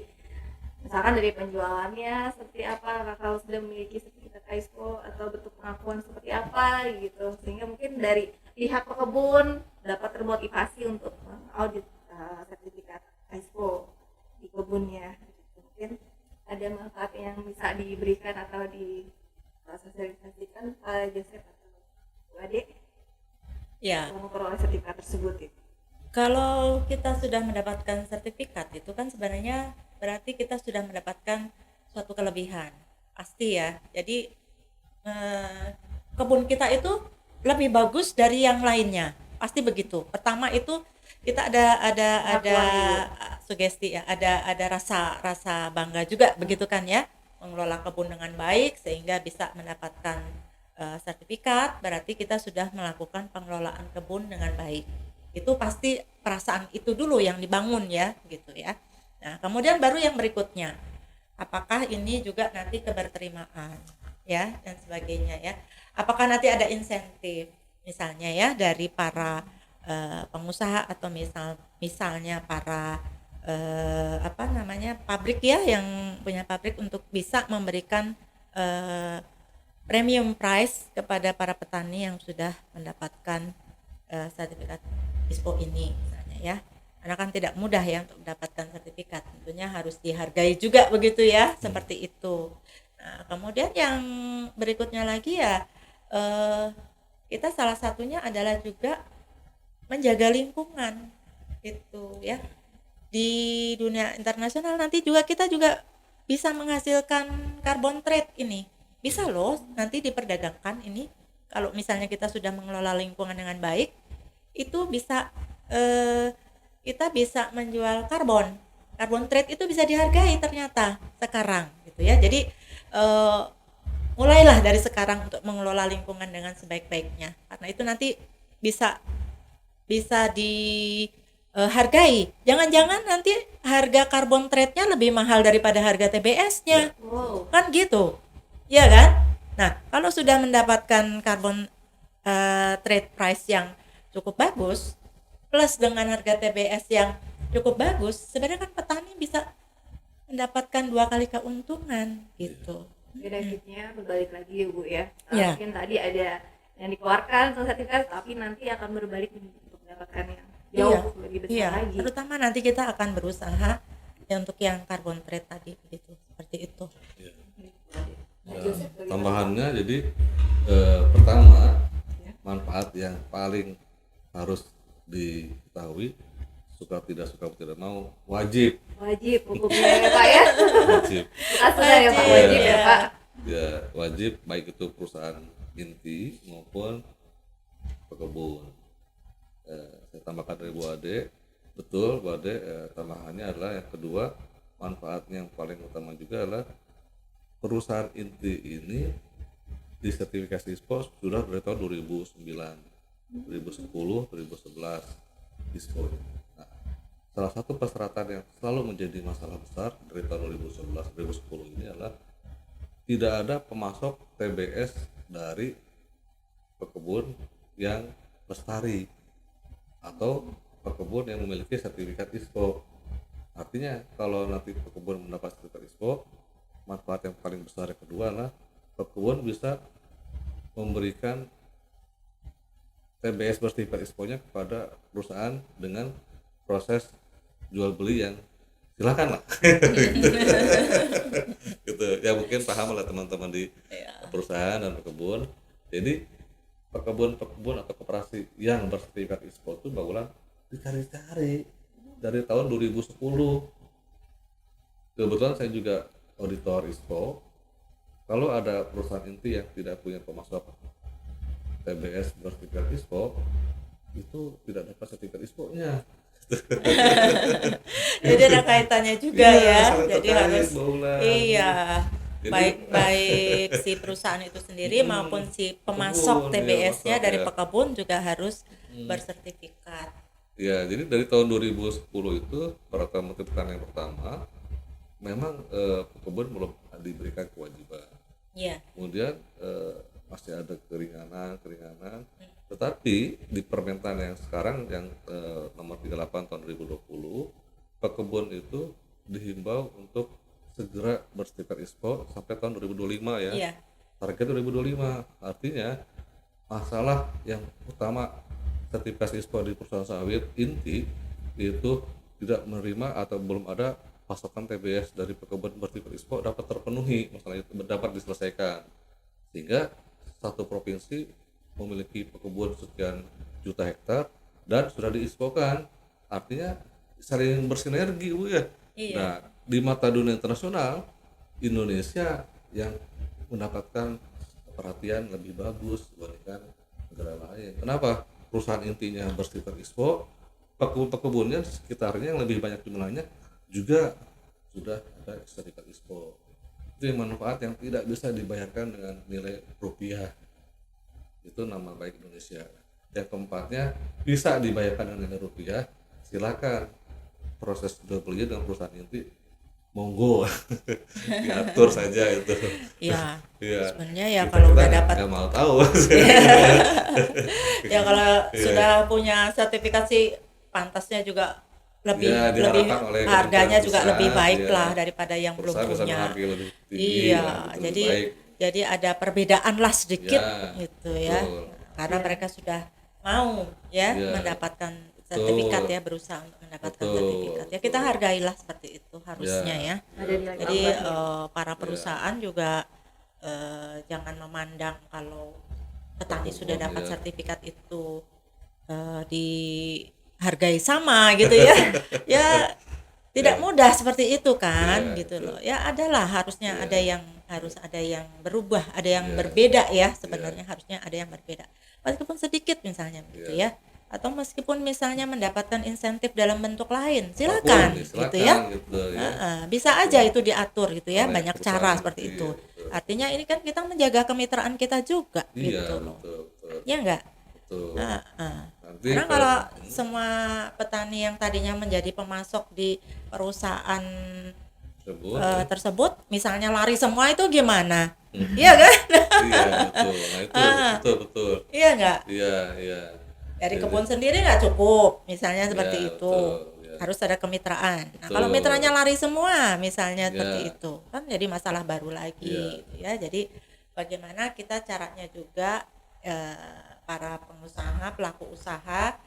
Misalkan dari penjualannya seperti apa, kalau sudah memiliki sertifikat ISPO atau bentuk pengakuan seperti apa gitu, sehingga mungkin dari pihak pekebun dapat termotivasi untuk audit sertifikat ISPO Kalau kita sudah mendapatkan sertifikat itu kan sebenarnya berarti kita sudah mendapatkan suatu kelebihan pasti ya. Jadi eh, kebun kita itu lebih bagus dari yang lainnya pasti begitu. Pertama itu kita ada Pengakuan dulu. sugesti ya, ada rasa rasa bangga juga begitu kan ya, mengelola kebun dengan baik sehingga bisa mendapatkan sertifikat, berarti kita sudah melakukan pengelolaan kebun dengan baik. Itu pasti perasaan itu dulu yang dibangun ya gitu ya. Nah kemudian baru yang berikutnya, apakah ini juga nanti keberterimaan ya dan sebagainya ya, apakah nanti ada insentif misalnya ya dari para pengusaha atau misalnya para apa namanya pabrik ya, yang punya pabrik untuk bisa memberikan eh, premium price kepada para petani yang sudah mendapatkan sertifikat ISPO ini misalnya ya, karena kan tidak mudah ya untuk mendapatkan sertifikat, tentunya harus dihargai juga begitu ya, seperti itu. Nah kemudian yang berikutnya lagi ya, eh, kita salah satunya adalah juga menjaga lingkungan itu ya. Di dunia internasional nanti juga kita juga bisa menghasilkan carbon trade ini, bisa loh nanti diperdagangkan ini, kalau misalnya kita sudah mengelola lingkungan dengan baik itu bisa kita bisa menjual carbon trade, itu bisa dihargai ternyata sekarang gitu ya. Jadi eh, mulailah dari sekarang untuk mengelola lingkungan dengan sebaik-baiknya, karena itu nanti bisa bisa dihargai. Jangan-jangan nanti harga carbon trade-nya lebih mahal daripada harga TBS-nya. Wow. Kan gitu. Iya kan? Nah, kalau sudah mendapatkan carbon trade price yang cukup bagus plus dengan harga TBS yang cukup bagus, sebenarnya kan petani bisa mendapatkan 2 kali keuntungan gitu. Benefitnya berbalik lagi ya Bu ya. Ya. Mungkin tadi ada yang dikeluarkan sertifikat, tapi nanti akan berbalik untuk mendapatkan yang jauh lebih besar Iya, lagi. terutama nanti kita akan berusaha ya untuk yang carbon trade tadi begitu, seperti itu. Ya. Nah, Nah, Joseph, bagaimana? tambahannya jadi pertama manfaat yang paling harus diketahui, suka tidak mau wajib Wajib hukumnya ya Pak ya. wajib Suka ya Pak, wajib ya Pak. ya wajib, baik itu perusahaan inti maupun pekebun. Saya tambahkan dari Bu Ade, betul Bu Ade, tambahannya adalah yang kedua, manfaatnya yang paling utama juga adalah perusahaan inti ini disertifikasi ISPO sudah dari tahun 2009, 2010, 2011 ISPO. Nah, salah satu persyaratan yang selalu menjadi masalah besar dari tahun 2011, 2010 ini adalah tidak ada pemasok TBS dari pekebun yang lestari atau pekebun yang memiliki sertifikat ISPO. Artinya kalau nanti pekebun mendapat sertifikat ISPO, manfaat yang paling besar yang kedua adalah pekebun bisa memberikan TBS bersertifikat ISPO-nya kepada perusahaan dengan proses jual beli yang silakan lah. Gitu ya, mungkin paham lah teman-teman di perusahaan dan pekebun. Jadi pekebun atau koperasi yang bersertifikat ISPO itu bagulan dicari-cari dari tahun 2010. Kebetulan saya juga auditor ISPO. Kalau ada perusahaan inti yang tidak punya pemasok TBS bersertifikat ISPO, itu tidak dapat sertifikat ISPO-nya. Jadi ada kaitannya juga Iya, ya. sangat Jadi terkait, harus Mbak Ulan. iya. Jadi- Baik si perusahaan itu sendiri maupun si pemasok Pekebun, TBS-nya iya, dari ya. pekebun juga harus bersertifikat. Ya, jadi dari tahun 2010 itu peraturan Menteri Pertanian yang pertama, memang pekebun belum diberikan kewajiban. Iya. Kemudian masih ada keringanan, tetapi di permentan yang sekarang yang nomor 38 tahun 2020, pekebun itu dihimbau untuk segera bersertifikat ISPO sampai tahun 2025 ya. Iya. Target 2025. Artinya masalah yang utama sertifikasi ISPO di perusahaan sawit inti itu tidak menerima atau belum ada pasokan TBS dari pekebun bersertifikat ISPO dapat terpenuhi, masalah itu dapat diselesaikan, sehingga satu provinsi memiliki pekebun sekian juta hektar dan sudah di ISPO-kan, artinya saling bersinergi Bu ya. Iya. Nah, di mata dunia internasional Indonesia yang mendapatkan perhatian lebih bagus dibandingkan negara lain. Kenapa? Perusahaan intinya bersifat ISPO, pekebun-pekebunnya sekitarnya yang lebih banyak jumlahnya juga sudah ada sertifikat ISPO. Itu yang manfaat yang tidak bisa dibayarkan dengan nilai rupiah. Itu nama baik Indonesia. Yang keempatnya bisa dibayarkan dengan nilai rupiah, silakan proses jual beli dengan perusahaan inti monggo diatur saja itu. Iya. Iya. Sebenarnya ya Kita- kalau kita udah dapat nggak mau tahu. ya kalau Iya. sudah punya sertifikasi pantasnya juga lebih Ya, lebih diharapkan oleh harganya kementerian juga pusat, lebih baik ya. lah daripada yang belum Perusahaan bisa punya. menghargai lebih tinggi, Iya, lah, gitu, jadi lebih baik. jadi ada perbedaan lah sedikit Ya, gitu ya. betul. Karena mereka sudah mau ya Ya. mendapatkan sertifikat Betul. ya, berusaha untuk mendapatkan Betul, sertifikat. Ya kita betul. hargailah seperti itu harusnya ya. Ada nilai Jadi tambah. para perusahaan juga jangan memandang kalau petani sudah Pekebun, dapat ya. sertifikat itu dihargai sama gitu ya. Ya tidak mudah seperti itu kan Ya, gitu betul. loh. Ya adalah harusnya Ya. ada yang harus ada yang berubah, ada yang Ya. berbeda ya sebenarnya harusnya ada yang berbeda. Meskipun sedikit misalnya begitu Ya. ya. Atau meskipun misalnya mendapatkan insentif dalam bentuk lain, silakan Apapun, gitu silakan, ya. gitu ya. Bisa aja itu diatur gitu ya, Oleh banyak perusahaan, cara seperti iya, itu. betul. Artinya ini kan kita menjaga kemitraan kita juga Iya, gitu loh. betul, betul, Ya enggak? betul. Heeh. Nanti Karena kalau semua petani yang tadinya menjadi pemasok di perusahaan tersebut, tersebut misalnya lari semua itu gimana? Iya kan? iya, betul. Nah, itu betul. Iya enggak? Iya, iya. Dari Jadi- kebun sendiri nggak cukup misalnya seperti Ya, itu. betul, ya. Harus ada kemitraan. Nah, Betul. kalau mitranya lari semua misalnya Ya. seperti itu kan jadi masalah baru lagi Ya. gitu ya. Jadi bagaimana kita caranya juga para pengusaha, pelaku usaha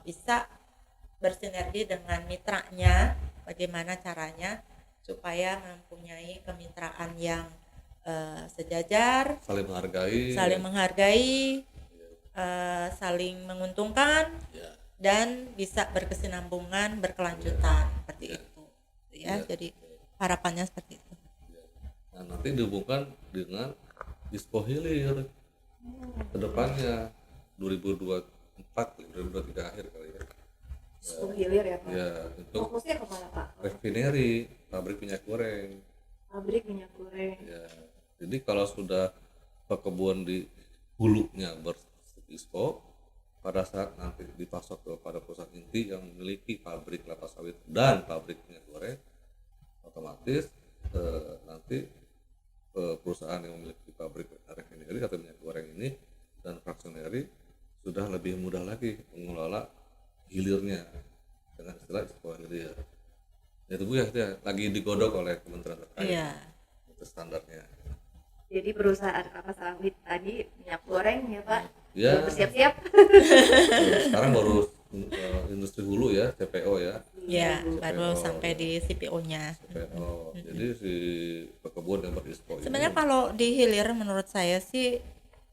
bisa bersinergi dengan mitranya, bagaimana caranya supaya mempunyai kemitraan yang sejajar, saling menghargai. saling menghargai, saling menguntungkan, Ya. dan bisa berkesinambungan, berkelanjutan seperti Ya. itu ya. Ya. Jadi harapannya seperti itu. Nah, nanti dihubungkan dengan Ispo Hilir ke depannya 2024, 2023 akhir kali ya. Seluruh hilir ya Pak. Ya, untuk Fokusnya kemana Pak? refinery, pabrik minyak goreng. Pabrik minyak goreng. Ya, jadi kalau sudah pekebun di hulunya berispo, pada saat nanti dipasok kepada perusahaan inti yang memiliki pabrik kelapa sawit dan pabrik minyak goreng, otomatis nanti perusahaan yang memiliki pabrik refinery atau minyak goreng ini dan fraksioneri sudah lebih mudah lagi mengelola hilirnya dengan istilah ispo hilir. Ya itu Bu ya, itu ya, lagi digodok oleh kementerian terkait. Iya. Itu standarnya. Jadi perusahaan kelapa sawit tadi minyak goreng ya Pak. Ya, Udah bersiap-siap. sekarang baru industri hulu ya, CPO ya. Ya, CPO. baru sampai di CPO-nya. CPO. Jadi si pekebun yang berispo ini. Sebenarnya kalau di hilir menurut saya sih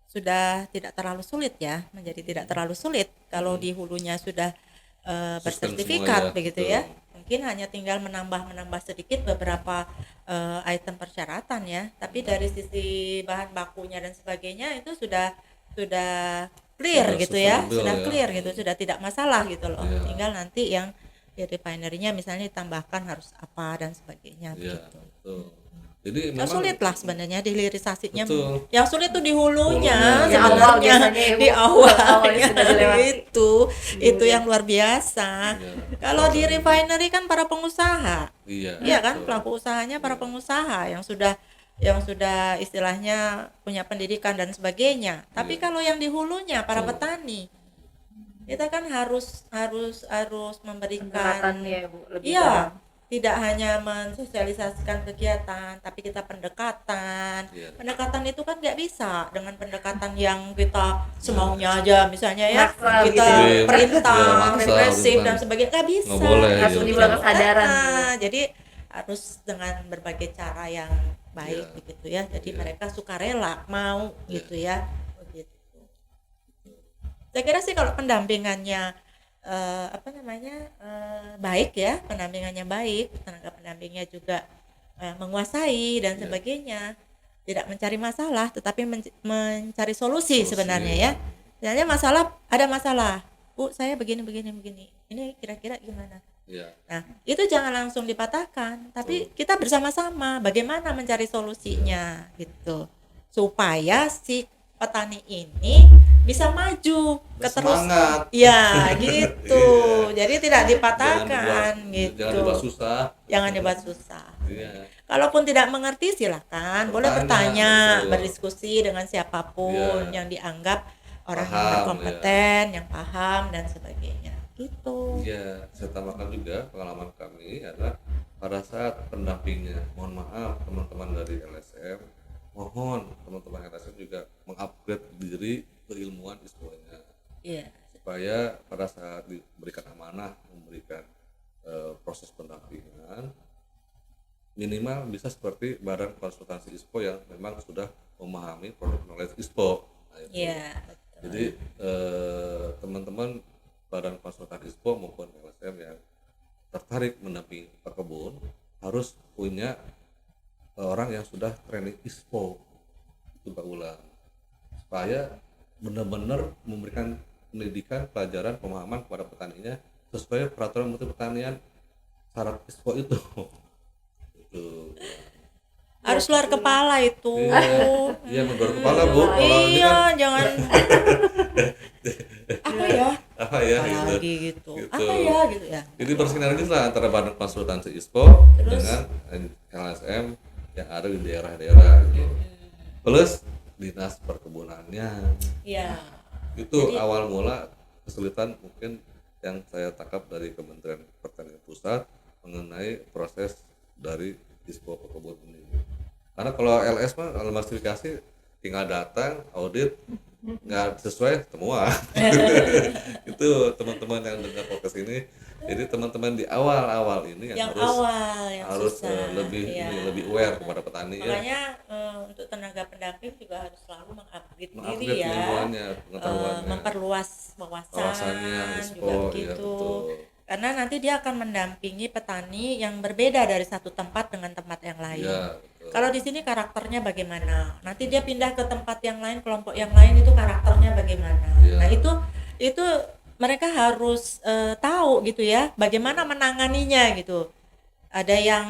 sudah tidak terlalu sulit ya, menjadi tidak terlalu sulit kalau di hulunya sudah Sistem bersertifikat semua ya, begitu betul. ya. Mungkin hanya tinggal menambah sedikit beberapa item persyaratan ya. Tapi dari sisi bahan bakunya dan sebagainya itu sudah clear Sudah gitu ya, sustainable sudah ya. clear gitu, sudah tidak masalah gitu loh. Iya. Tinggal nanti yang di refinery-nya misalnya ditambahkan harus apa dan sebagainya Ya, begitu. betul. Jadi Yang sulit lah sebenarnya di hilirisasinya. Betul. Yang sulit tuh di hulunya, Hulunya. Di awal sebenarnya biasanya ya, Bu. di awalnya Awalnya sudah dilewati. itu yang luar biasa. Iya. Kalau di refinery kan para pengusaha, iya, iya kan, betul. pelaku usahanya para pengusaha yang sudah istilahnya punya pendidikan dan sebagainya. Tapi Iya. kalau yang di hulunya para Betul. petani, kita kan harus memberikan Pendekatannya ya Bu. Lebih iya, dalam. tidak hanya mensosialisasikan kegiatan, tapi kita pendekatan. Iya. Pendekatan itu kan nggak bisa dengan pendekatan yang kita semaunya aja, misalnya ya Maksa kita gitu ya. perintah, Iya, maksa, represif bukan. dan sebagainya nggak bisa. Nggak boleh, Harus iya, menimbulkan betul. kesadaran. Jadi harus dengan berbagai cara yang baik Iya. begitu ya. Jadi Iya. mereka sukarela mau Iya. gitu ya. Begitu. Saya kira sih kalau pendampingannya baik ya, pendampingannya baik, tenaga pendampingnya juga menguasai dan sebagainya, tidak mencari masalah tetapi mencari solusi sebenarnya ya. Sebenarnya ada masalah, Bu, saya begini ini kira-kira gimana. Iya. Nah, itu jangan langsung dipatahkan, tapi kita bersama-sama bagaimana mencari solusinya gitu, supaya si petani ini bisa maju Semangat. ya gitu. Jadi tidak dipatahkan Jangan gitu. dibuat susah. Jangan dibuat susah. Iya. Kalaupun tidak mengerti silahkan, boleh bertanya, betul. berdiskusi dengan siapapun yang dianggap orang yang Paham, berkompeten, yang paham dan sebagainya. Gitu. Iya, saya tambahkan juga pengalaman kami adalah pada saat pendampingnya, mohon maaf teman-teman dari LSM, mohon teman-teman LSM juga mengupgrade diri keilmuan ISPO-nya. Iya. Supaya pada saat diberikan amanah, memberikan proses pendampingan, minimal bisa seperti badan konsultasi ISPO yang memang sudah memahami produk knowledge ISPO. Nah, itu. Iya, betul. Jadi teman-teman badan konsultan ISPO maupun LSM yang tertarik mendampingi pekebun harus punya orang yang sudah training ISPO, itu Pak Ulang, supaya benar-benar memberikan pendidikan, pelajaran, pemahaman kepada petaninya sesuai peraturan Menteri Pertanian syarat ISPO itu. Itu Harus luar kepala itu. iya menggor kepala Bu. Orang ini Iya, kan jangan apa ya gitu. apalagi gitu. Gitu. Apa ya gitu ya. Jadi bersinergi lah antara badan konsultasi ISPO dengan LSM yang ada di daerah-daerah gitu. Plus dinas perkebunannya. Iya. Itu awal mula kesulitan mungkin yang saya tangkap dari Kementerian Pertanian Pusat mengenai proses dari ISPO pekebun ini. Karena kalau LS mah kalau notifikasi tinggal datang audit nggak sesuai semua. Itu teman-teman yang dengar podcast ini, jadi teman-teman di awal ini yang harus susah, lebih ya. lebih aware kepada petani. Makanya untuk tenaga pendamping juga harus selalu mengupgrade diri Mengupgrade ya, ilmuannya, pengetahuannya, memperluas wawasannya, wawasan ISPO, juga ya, begitu. betul. Karena nanti dia akan mendampingi petani yang berbeda dari satu tempat dengan tempat yang lain. Ya, betul. Kalau di sini karakternya bagaimana? Nanti dia pindah ke tempat yang lain, kelompok yang lain itu karakternya bagaimana? Ya. Nah itu mereka harus tahu gitu ya, bagaimana menanganinya gitu. Ada yang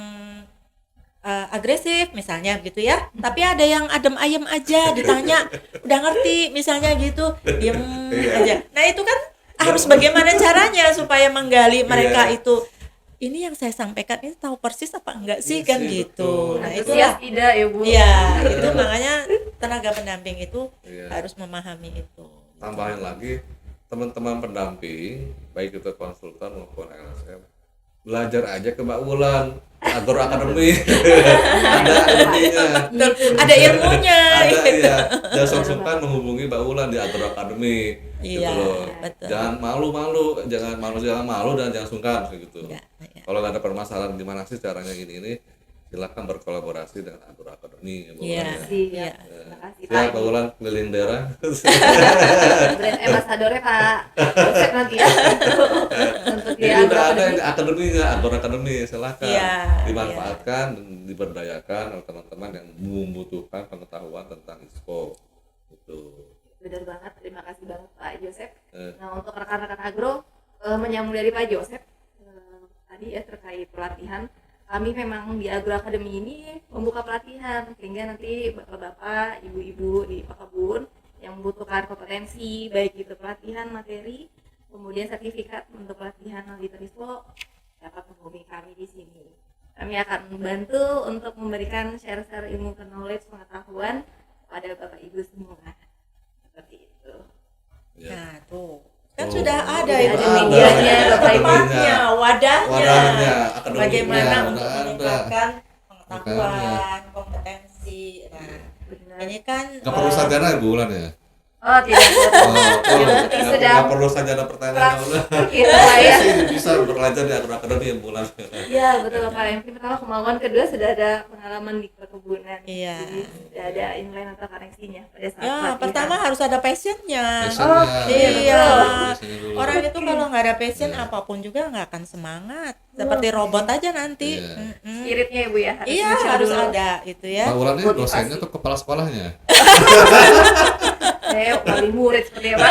agresif misalnya gitu ya, tapi ada yang adem ayem aja, ditanya udah ngerti misalnya gitu, diem aja. Nah itu kan harus bagaimana caranya supaya menggali mereka itu, ini yang saya sampaikan ini tahu persis apa enggak sih kan sih, gitu. betul. Nah Antusias itulah tidak ya Bu? ya itu makanya tenaga pendamping itu harus memahami itu. Tambahin lagi teman-teman pendamping baik itu konsultan maupun LSM, belajar aja ke Mbak Wulan Agro Academy. Ada ilmunya, Ada ilmunya. ada ya. Jangan sungkan menghubungi Mbak Wulan di Agro Academy. Iya, Gitu loh. betul. Jangan malu dan jangan sungkan gitu. Ya. Kalau nggak ada permasalahan gimana sih caranya ini silakan berkolaborasi dengan Agro Academy. Iya. Iya. Terima kasih Pak. Siap Mbak Wulan keliling daerah. Brand ambassador-nya Pak Joseph nanti ya. Untuk Jadi dia udah ada yang akademinya, Agro Academy, silakan Iya, dimanfaatkan dan diberdayakan oleh teman-teman yang membutuhkan pengetahuan tentang ISPO. Itu. Benar banget, terima kasih banget Pak Joseph. Nah untuk rekan-rekan agro menyambung dari Pak Joseph tadi ya terkait pelatihan, kami memang di Agro Academy ini membuka pelatihan sehingga nanti bapak-bapak, ibu-ibu di pekebun yang membutuhkan kompetensi baik itu pelatihan materi, kemudian sertifikat untuk pelatihan auditor ISPO dapat menghubungi kami di sini. Kami akan membantu untuk memberikan share-share ilmu knowledge pengetahuan kepada bapak ibu semua. Seperti itu. Ya. Nah tuh kan sudah ada Ada itu medianya, Bapak Ibu. tempatnya, wadahnya, akademinya, bagaimana untuk udah ada. meningkatkan pengetahuan, Makanya. kompetensi. Nah Benar. ini kan Nggak perlu sarjana ya bulan ya? Oh tidak yang penting sudah Nggak perlu sarjana pertanian bulan. kita lah ya. Sih bisa belajar di Agro Academy yang bulan. Ya betul Pak. Yang pertama kemauan, kedua sudah ada pengalaman di perkebunan. Iya. Jadi sudah ada inline atau koneksinya pada saat Ya, pelatihan. pertama harus ada passionnya. Passionnya, Iya. passionnya dulu. Orang itu kalau nggak ada passion apapun juga nggak akan semangat. Seperti robot aja nanti. Iya. Mm-mm. Spiritnya ya Bu ya, harus Iya, muncul harus dulu. ada gitu ya. Pak Wulan ini Motivasi. dosennya atau kepala sekolahnya? Saya wali murid seperti apa?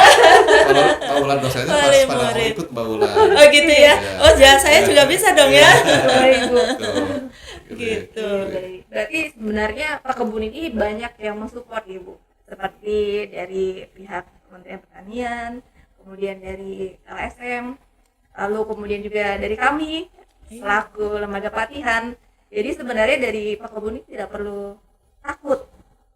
Kalau Pak Wulan dosennya pas Wali pada mau murid. ikut Pak Wulan. Oh gitu ya. Oh, saya juga bisa dong ya. Baik Bu. Tuh. Gitu. Baik. Berarti sebenarnya Pakebun ini banyak yang mensupport ya Bu, seperti dari pihak Kementerian Pertanian, kemudian dari LSM, lalu kemudian juga dari kami selaku lembaga pelatihan. Jadi sebenarnya dari Pakebun ini tidak perlu takut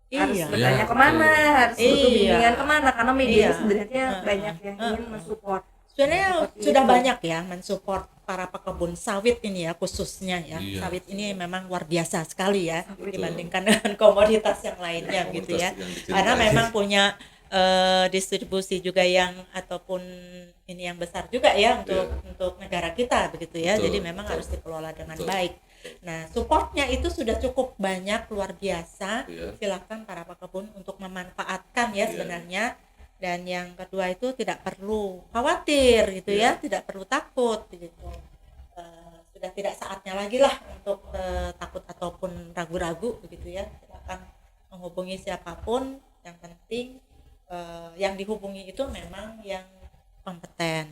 harus Iya. bertanya Iya, kemana, betul. harus butuh Iya. bimbingan kemana, karena media Iya. ini sebenarnya Heeh. banyak yang ingin mensupport. Sebenarnya Seperti sudah itu. banyak ya mensupport para pekebun sawit ini ya, khususnya ya. Iya. Sawit ini memang luar biasa sekali ya Betul. dibandingkan dengan komoditas yang lainnya gitu ya. Komoditas yang dicintai. Karena memang punya distribusi juga yang ataupun ini yang besar juga ya untuk negara kita begitu ya. Betul, Jadi memang betul. harus dikelola dengan Betul. baik. Nah, supportnya itu sudah cukup banyak, luar biasa. Iya. Silakan para pekebun untuk memanfaatkan ya Iya. sebenarnya. Dan yang kedua itu tidak perlu khawatir gitu ya, tidak perlu takut gitu. Sudah tidak saatnya lagi lah untuk takut ataupun ragu-ragu begitu ya. Silakan menghubungi siapapun. Yang penting yang dihubungi itu memang yang kompeten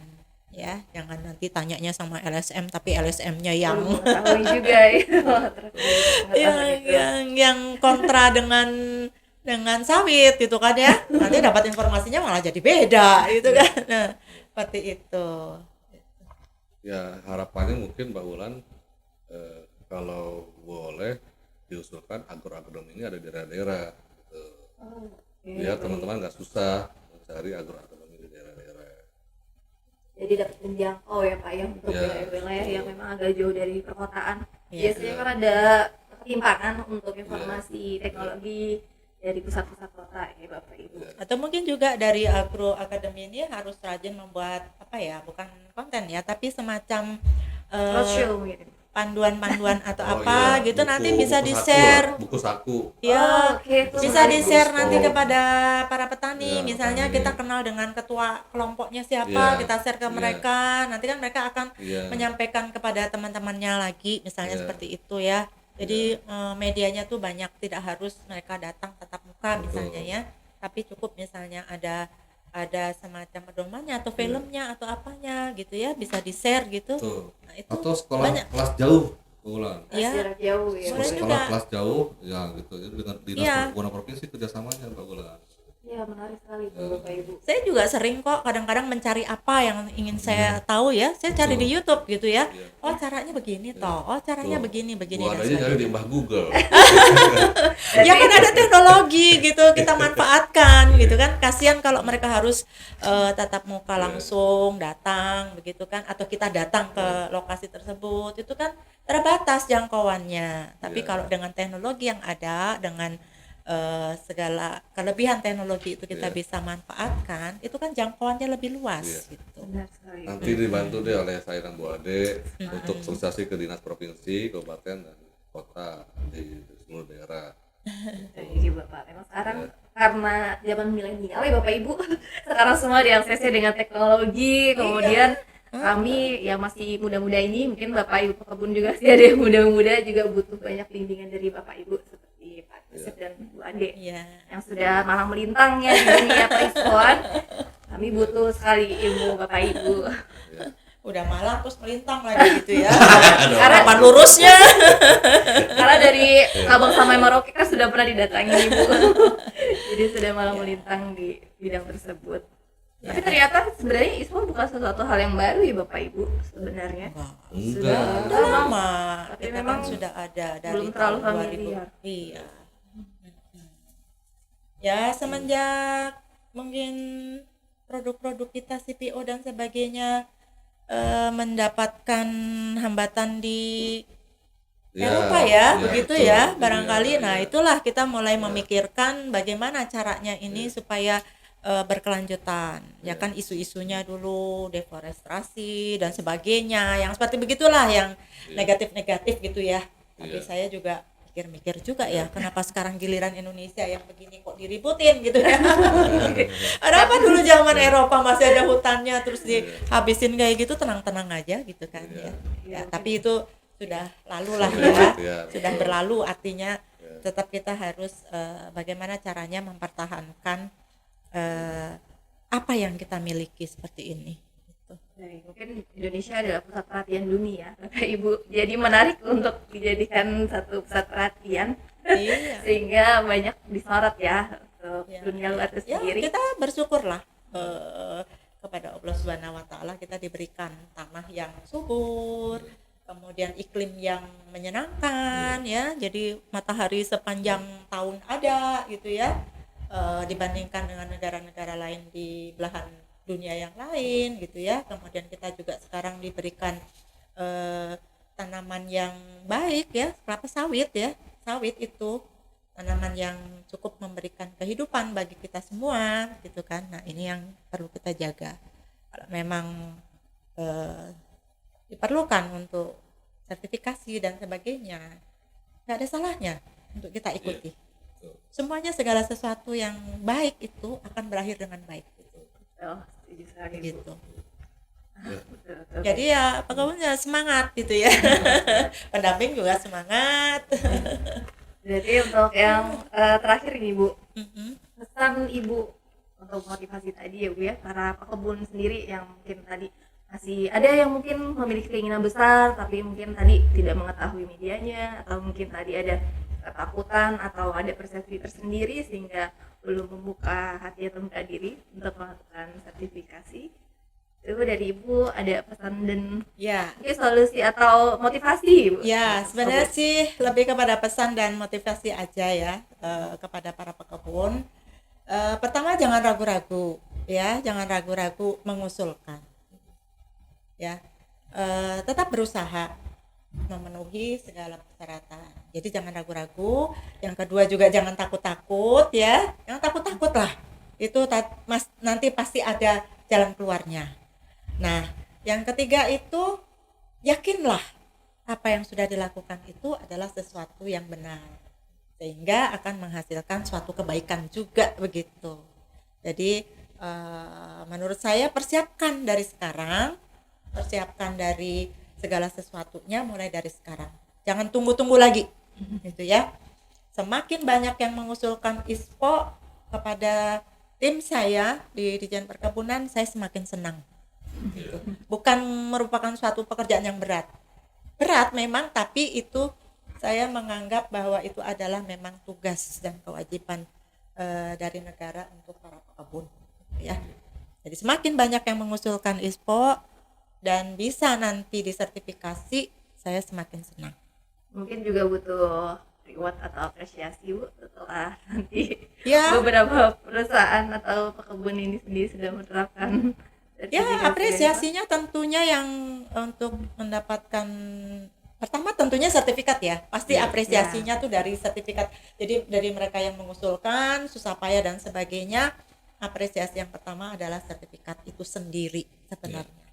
ya. Jangan nanti tanyanya sama LSM tapi LSM-nya yang Mengetahui juga ya. yang kontra dengan sawit gitu kan ya. Nanti dapat informasinya malah jadi beda gitu kan. Nah, seperti itu. Ya harapannya mungkin Mbak Wulan kalau boleh diusulkan agronomi ini ada di daerah-daerah gitu. Biar teman-teman nggak susah mencari agronomi di daerah-daerah. Jadi dapat menjangkau ya Pak ya untuk Ya, wilayah-wilayah yang memang agak jauh dari perkotaan. Iya. Biasanya kan ada ketimpangan untuk informasi teknologi dari pusat-pusat kota ya Bapak Ibu. Atau mungkin juga dari Agro Academy ini harus rajin membuat apa ya, bukan konten ya, tapi semacam Roadshow gitu. panduan-panduan atau Oh, apa iya, gitu buku- nanti bisa buku di-share. saku, buku saku. Ya, Oke, itu bisa menarik. di-share nanti Oh. kepada para petani. Ya, Misalnya petani. kita kenal dengan ketua kelompoknya siapa, Iya, kita share ke iya. mereka. Nanti kan mereka akan Iya. menyampaikan kepada teman-temannya lagi, misalnya Iya. seperti itu ya. Jadi medianya tuh banyak, tidak harus mereka datang tatap muka misalnya ya. Tapi cukup misalnya ada semacam pedomannya atau filmnya atau apanya gitu ya, bisa di-share gitu. Tuh. Nah, itu Atau sekolah banyak. kelas jauh Mbak Wulan. Ya. Jarak jauh ya. Boleh Sekolah juga. kelas jauh ya gitu. Jadi dengan dinas Iya. perkebunan provinsi kerjasamanya Mbak Wulan. Ya, menarik sekali tuh Bapak Ibu. Saya juga sering kok kadang-kadang mencari apa yang ingin saya tahu ya, saya cari di YouTube gitu ya. Iya. Oh caranya begini toh, oh caranya Tuh. begini Gua dan adanya nyari sebagainya. di Mbah Google. Ya kan ada teknologi gitu, kita manfaatkan gitu kan. Kasihan kalau mereka harus tatap muka langsung datang begitu kan, atau kita datang ke lokasi tersebut, itu kan terbatas jangkauannya. Tapi Iya. kalau dengan teknologi yang ada, dengan segala kelebihan teknologi itu kita Iya. bisa manfaatkan, itu kan jangkauannya lebih luas Iya. gitu. Benar sekali. Nanti dibantu deh oleh saya dan Bu Ade untuk sosialisasi ke dinas provinsi, kabupaten dan kota di seluruh daerah. Jadi Bapak, memang sekarang karena zaman milenial ya Bapak Ibu, sekarang semua diakses dengan teknologi, kemudian kami yang masih muda-muda ini, mungkin Bapak Ibu pekebun juga sih ada yang muda-muda juga butuh banyak bimbingan dari Bapak Ibu seperti Pak Yusuf dan Bu Ade Iya. yang sudah malang melintangnya di dunia perispon. Kami butuh sekali ilmu Bapak Ibu. Udah malam terus melintang lagi gitu ya. Karena Kapan lurusnya? Karena dari Sabang sampai Merauke kan sudah pernah didatangi Ibu. Jadi sudah malang melintang di bidang tersebut. Tapi ternyata sebenarnya ISPO bukan sesuatu hal yang baru ya Bapak Ibu sebenarnya. Enggak. Udah lama, Tapi kita memang kan sudah ada dari belum terlalu tahun 2000. familiar. Iya. Ya semenjak mungkin produk-produk kita CPO dan sebagainya mendapatkan hambatan di Eropa ya, begitu betul. ya, Iya, barangkali. iya. Nah itulah kita mulai memikirkan bagaimana caranya ini supaya berkelanjutan. Ya kan isu-isunya dulu deforestasi dan sebagainya, yang seperti begitulah yang negatif-negatif gitu ya. Tapi Iya. saya juga mikir-mikir juga ya, kenapa sekarang giliran Indonesia yang begini kok diributin gitu ya. Ada apa dulu zaman Eropa masih ada hutannya terus dihabisin kayak gitu, tenang-tenang aja gitu kan ya. Ya, tapi itu sudah lalu lah ya, sudah berlalu, artinya tetap kita harus bagaimana caranya mempertahankan apa yang kita miliki seperti ini. Baik, mungkin Indonesia adalah pusat perhatian dunia, kata Ibu. Jadi menarik untuk dijadikan satu pusat perhatian, Iya. sehingga banyak disorot ya untuk Ya. dunia luar itu Ya, sendiri. kita bersyukurlah kepada Allah Subhanahu wa taala, kita diberikan tanah yang subur, kemudian iklim yang menyenangkan ya. Jadi matahari sepanjang tahun ada gitu ya. Dibandingkan dengan negara-negara lain di belahan dunia yang lain gitu ya. Kemudian kita juga sekarang diberikan tanaman yang baik ya, kelapa sawit ya. Sawit itu tanaman yang cukup memberikan kehidupan bagi kita semua gitu kan. Nah, ini yang perlu kita jaga. Kalau memang diperlukan untuk sertifikasi dan sebagainya, nggak ada salahnya untuk kita ikuti. Semuanya, segala sesuatu yang baik itu akan berakhir dengan baik Oh, setuju sekali, Bu. gitu. Betul. Jadi ya pegawainya semangat gitu ya. Pendamping juga semangat. Berarti untuk yang terakhir nih, Bu, Mhm. pesan Ibu untuk motivasi tadi ya, Bu ya, para pekebun sendiri yang mungkin tadi masih ada yang mungkin memiliki keinginan besar tapi mungkin tadi tidak mengetahui medianya, atau mungkin tadi ada ketakutan atau ada persepsi tersendiri sehingga belum membuka hati atau membuka diri untuk melakukan sertifikasi. Itu dari Ibu ada pesan dan Ya, mungkin solusi atau motivasi, Bu? ya, sebenarnya sih lebih kepada pesan dan motivasi aja ya kepada para pekebun. Pertama, jangan ragu-ragu ya, jangan ragu-ragu mengusulkan. Ya, tetap berusaha memenuhi segala persyaratan. Jadi jangan ragu-ragu. Yang kedua juga jangan takut-takut ya, jangan takut-takut lah. Itu nanti pasti ada jalan keluarnya. Nah, yang ketiga itu yakinlah apa yang sudah dilakukan itu adalah sesuatu yang benar, sehingga akan menghasilkan suatu kebaikan juga begitu. Jadi menurut saya persiapkan dari sekarang, persiapkan dari segala sesuatunya mulai dari sekarang. Jangan tunggu-tunggu lagi, gitu ya. Semakin banyak yang mengusulkan ISPO kepada tim saya di Ditjen Perkebunan, saya semakin senang. Gitu. Bukan merupakan suatu pekerjaan yang berat. Berat memang, tapi itu saya menganggap bahwa itu adalah memang tugas dan kewajiban dari negara untuk para pekebun, ya. Jadi semakin banyak yang mengusulkan ISPO dan bisa nanti disertifikasi, saya semakin senang. Mungkin juga butuh reward atau apresiasi, Bu, setelah nanti Ya, beberapa perusahaan atau pekebun ini sendiri sudah menerapkan ya sertifikasi. apresiasinya tentunya yang untuk mendapatkan, pertama tentunya sertifikat ya, pasti apresiasinya tuh dari sertifikat. Jadi dari mereka yang mengusulkan, susah payah dan sebagainya, apresiasi yang pertama adalah sertifikat itu sendiri sebenarnya.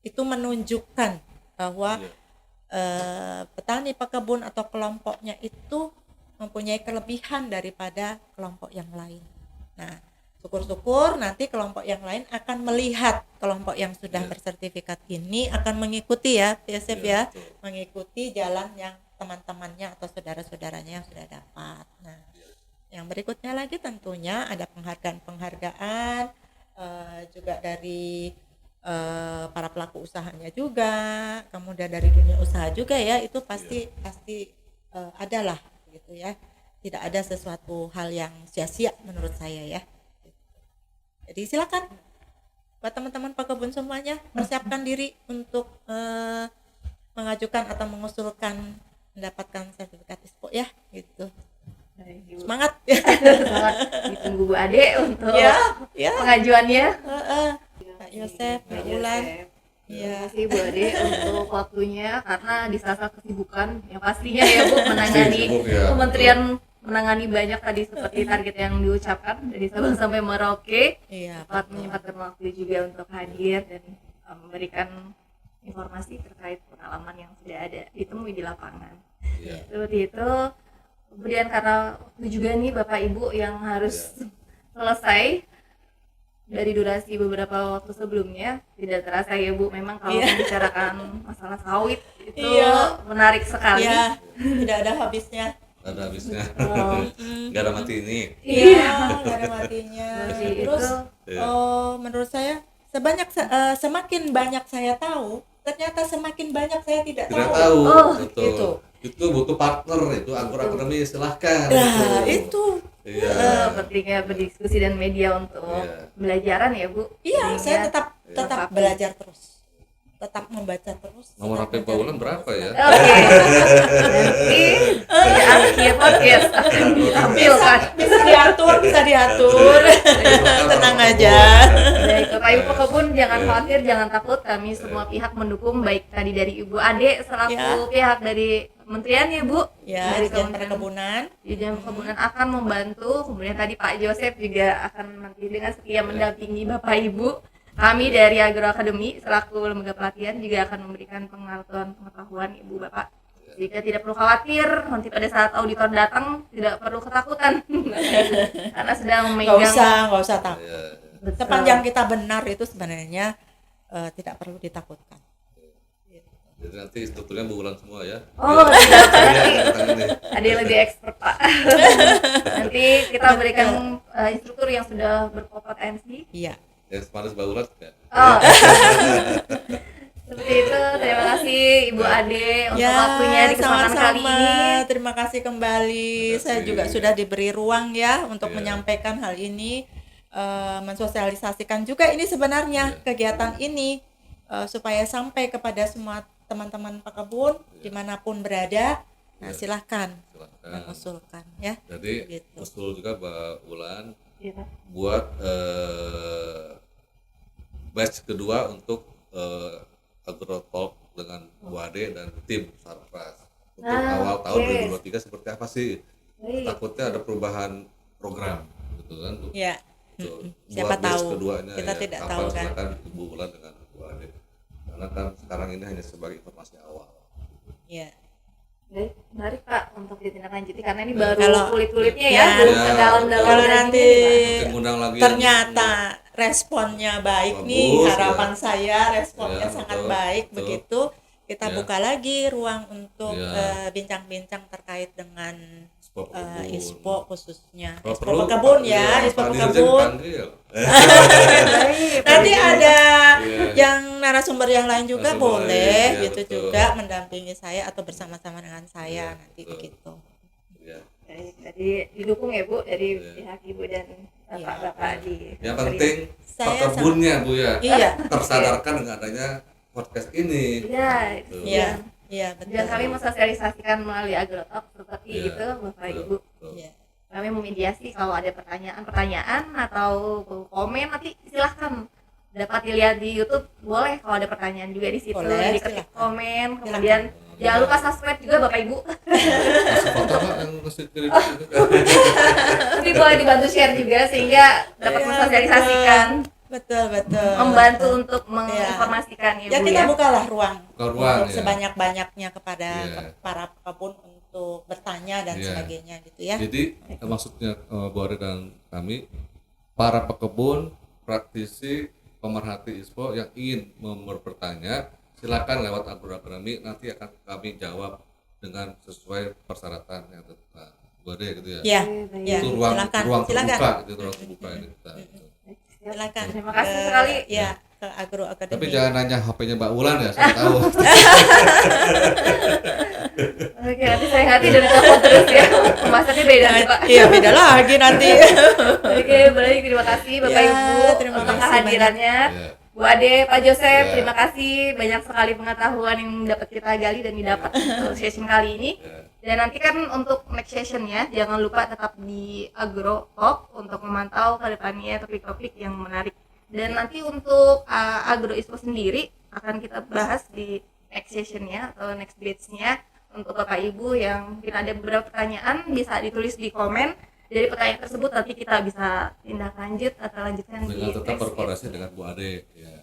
Itu menunjukkan bahwa petani pekebun atau kelompoknya itu mempunyai kelebihan daripada kelompok yang lain. Nah, syukur-syukur nanti kelompok yang lain akan melihat kelompok yang sudah bersertifikat ini akan mengikuti ya, Yosef ya, mengikuti jalan yang teman-temannya atau saudara-saudaranya yang sudah dapat. Nah, yang berikutnya lagi tentunya ada penghargaan-penghargaan juga dari para pelaku usahanya juga, kemudian dari dunia usaha juga ya, itu pasti adalah gitu ya. Tidak ada sesuatu hal yang sia-sia menurut saya ya. Jadi silakan buat teman-teman pekebun semuanya persiapkan diri untuk mengajukan atau mengusulkan mendapatkan sertifikat ISPO ya gitu. Semangat. Semangat. Ditunggu Bu Ade untuk pengajuannya. Pak Yosef, Mbak Ulan. Terima kasih Bu Ade untuk waktunya, karena di saat kesibukan yang pastinya ya Bu menangani kementerian, menangani banyak tadi seperti target yang diucapkan dari Sabang sampai Merauke. Dapat menyempatkan waktu juga untuk hadir dan memberikan informasi terkait pengalaman yang sudah ada ditemui di lapangan. Iya. Seperti itu. Kemudian karena waktu juga nih Bapak Ibu yang harus selesai dari durasi beberapa waktu sebelumnya, tidak terasa ya Bu, memang kalau membicarakan masalah sawit itu menarik sekali. Iya, tidak ada habisnya. Nggak ada habisnya. Oh, Nggak ada mati ini. Iya, nggak ada matinya. Seperti Terus Iya. menurut saya semakin banyak saya tahu, ternyata semakin banyak saya tidak Tidak tahu. tahu. Oh, Betul. gitu. Itu butuh partner, itu Agro-Akademi silahkan. Nah, itu. Iya. pentingnya berdiskusi dan media untuk Iya. pembelajaran ya Bu. Iya, saya Sehingga- tetap belajar terus. Tetap membaca terus. Nomor HP tetap Pak mencari Wulan berapa ya? Oke, nanti di akhir podcast akan ditampilkan. bisa diatur. Tenang aja. Baik, Bapak Ibu pekebun jangan khawatir, jangan takut. Kami semua pihak mendukung, baik tadi dari Ibu Ade selaku pihak dari kementerian ya Bu, Ya, dari Dirjen Kementerian Perkebunan. Dirjen Perkebunan akan membantu. Kemudian tadi Pak Joseph juga akan nanti dengan setia mendampingi Bapak Ibu. Kami dari Agro Academy selaku lembaga pelatihan juga akan memberikan pengetahuan Ibu Bapak. Jika tidak perlu khawatir, nanti pada saat auditor datang tidak perlu ketakutan karena sedang Nggak memegang. usah takut. Iya. Betul. Sepanjang kita benar itu sebenarnya tidak perlu ditakutkan. Jadi nanti strukturnya Bu Wulan semua ya. Oh, tidak Iya, nanti tentang ini. ada yang lebih expert Pak. Nanti kita berikan instruktur yang sudah berkompetensi. Iya. Yang manis Mbak Wulan ya. Oh. Seperti itu. Terima kasih Ibu Ade untuk waktunya di kesempatan kali ini. Terima kasih kembali. Terima Saya kasih. juga sudah diberi ruang ya untuk Iya. menyampaikan hal ini, mensosialisasikan juga ini sebenarnya kegiatan ini supaya sampai kepada semua teman-teman pekebun dimanapun berada. Nah, silahkan Silahkan. mengusulkan ya. Jadi Gitu. usul juga Mbak Wulan Iya, Pak. buat batch kedua untuk Agro Talk dengan Bu Ade dan tim Sarpras untuk awal tahun 2023 seperti apa sih? Baik. Takutnya ada perubahan program gitu kan Bu. Ya. Betul. Siapa Buat batch tahu. keduanya Kita ya, tidak kapan tahu kan. silakan Ibu Wulan dengan Bu Ade. Karena kan sekarang ini hanya sebagai informasi awal. Ya. Baik, menarik Pak untuk ditindaklanjuti karena ini Nah, baru kalau- kulit-kulitnya ya. ya, belum Ya. ke dalam-dalam Kalau dagingnya nanti nih, Pak. Mungkin undang lagi ternyata responnya baik nih, Bagus, harapan ya. saya responnya Ya, sangat betul, baik, betul. begitu kita Ya. buka lagi ruang untuk Ya. bincang-bincang terkait dengan Expo Pekebun. ISPO khususnya Kalau ISPO perlu, Pekebun Pak, ya, iya, ISPO Pak Dirjen Pekebun. dipanggil. Baik, Nanti ada Iya. yang narasumber yang lain juga Narasumber boleh lain, ya, gitu betul. juga mendampingi saya atau bersama-sama dengan saya Ya, nanti betul. begitu. Ya. Baik, jadi didukung ya Bu dari Iya. pihak Ibu dan Iya. Bapak-bapak di Yang penting Saya pekebunnya Bu ya Iya, tersadarkan dengan adanya podcast ini. Iya, itu Betul. iya, dia. iya betul. Dan kami mensosialisasikan melalui AgroTalk seperti Iya, itu Bapak betul, Ibu. betul. Iya. Kami memediasi kalau ada pertanyaan-pertanyaan atau komen nanti silahkan dapat dilihat di YouTube, boleh kalau ada pertanyaan juga di situ, Boleh, diketik silahkan. komen, kemudian jangan lupa subscribe juga Bapak Ibu. Masih foto nggak yang masih kirim? Tapi boleh dibantu share juga sehingga dapat Iya, mensosialisasikan, Betul, betul. membantu untuk menginformasikan Ya Ibu kita ya. bukalah ruang, Buka ruang, untuk ya. sebanyak-banyaknya kepada Iya. para pekebun untuk bertanya dan Iya. sebagainya gitu ya. Jadi maksudnya Bu Ade dan kami para pekebun, praktisi, pemerhati ISPO yang ingin bertanya silakan lewat Agro Academy, nanti akan kami jawab dengan sesuai persyaratan yang tetap. Bu Ade gitu ya. Ya, Baik. ya. Itu ruang Silakan, terbuka, silakan. itu ruang terbuka ini kita. Silakan. Terima kasih Ke- sekali. Ya, ke Agro Academy. Tapi jangan nanya HP-nya Mbak Wulan ya, saya tahu. Oke, nanti saya hati dan telepon terus ya. Pembahasannya beda nih Pak. Iya, beda lagi nanti. Oke, baik, terima kasih Bapak Ya, Ibu terima untuk kasih kehadirannya. Ya. Bu Ade, Pak Joseph, Ya. terima kasih banyak sekali pengetahuan yang dapat kita gali dan didapat untuk session kali ini. Ya. Dan nanti kan untuk next sessionnya jangan lupa tetap di Agro Talk untuk memantau ke depannya topik-topik yang menarik. Dan nanti untuk Agro ISPO sendiri akan kita bahas di next sessionnya atau next batch-nya. Untuk Bapak Ibu yang mungkin ada beberapa pertanyaan bisa ditulis di komen. Dari pertanyaan tersebut nanti kita bisa tindak lanjut atau lanjutkan di Dengan tetap next berkoordinasi dengan Bu Ade. Ya.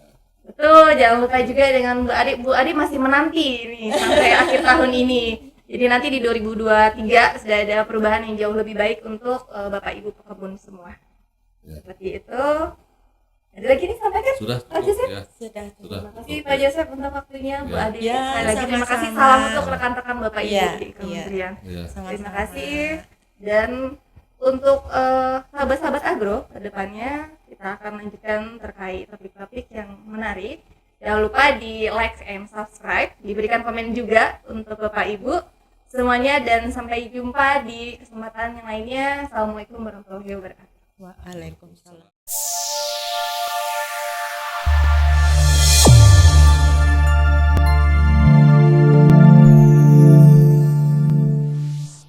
Betul, jangan lupa juga dengan Bu Ade. Bu Ade masih menanti nih sampai akhir tahun ini. Jadi nanti di 2023 sudah ada perubahan yang jauh lebih baik untuk Bapak Ibu pekebun semua. Ya. Seperti itu. Ada lagi nih sampaikan? Sudah Pak cukup Joseph? ya. Sudah. Sudah. Terima kasih Oke. Pak Joseph untuk waktunya, Bu Ya. Ade. Ya, Sekali lagi terima kasih. sama-sama. Salam untuk rekan-rekan Bapak Ibu Iya, di Kementerian. Ya. Sama-sama. Terima kasih. Dan untuk sahabat-sahabat agro, ke depannya kita akan lanjutkan terkait topik-topik yang menarik. Jangan lupa di like and subscribe, diberikan komen juga untuk Bapak Ibu semuanya, dan sampai jumpa di kesempatan yang lainnya. Assalamualaikum warahmatullahi wabarakatuh. Waalaikumsalam.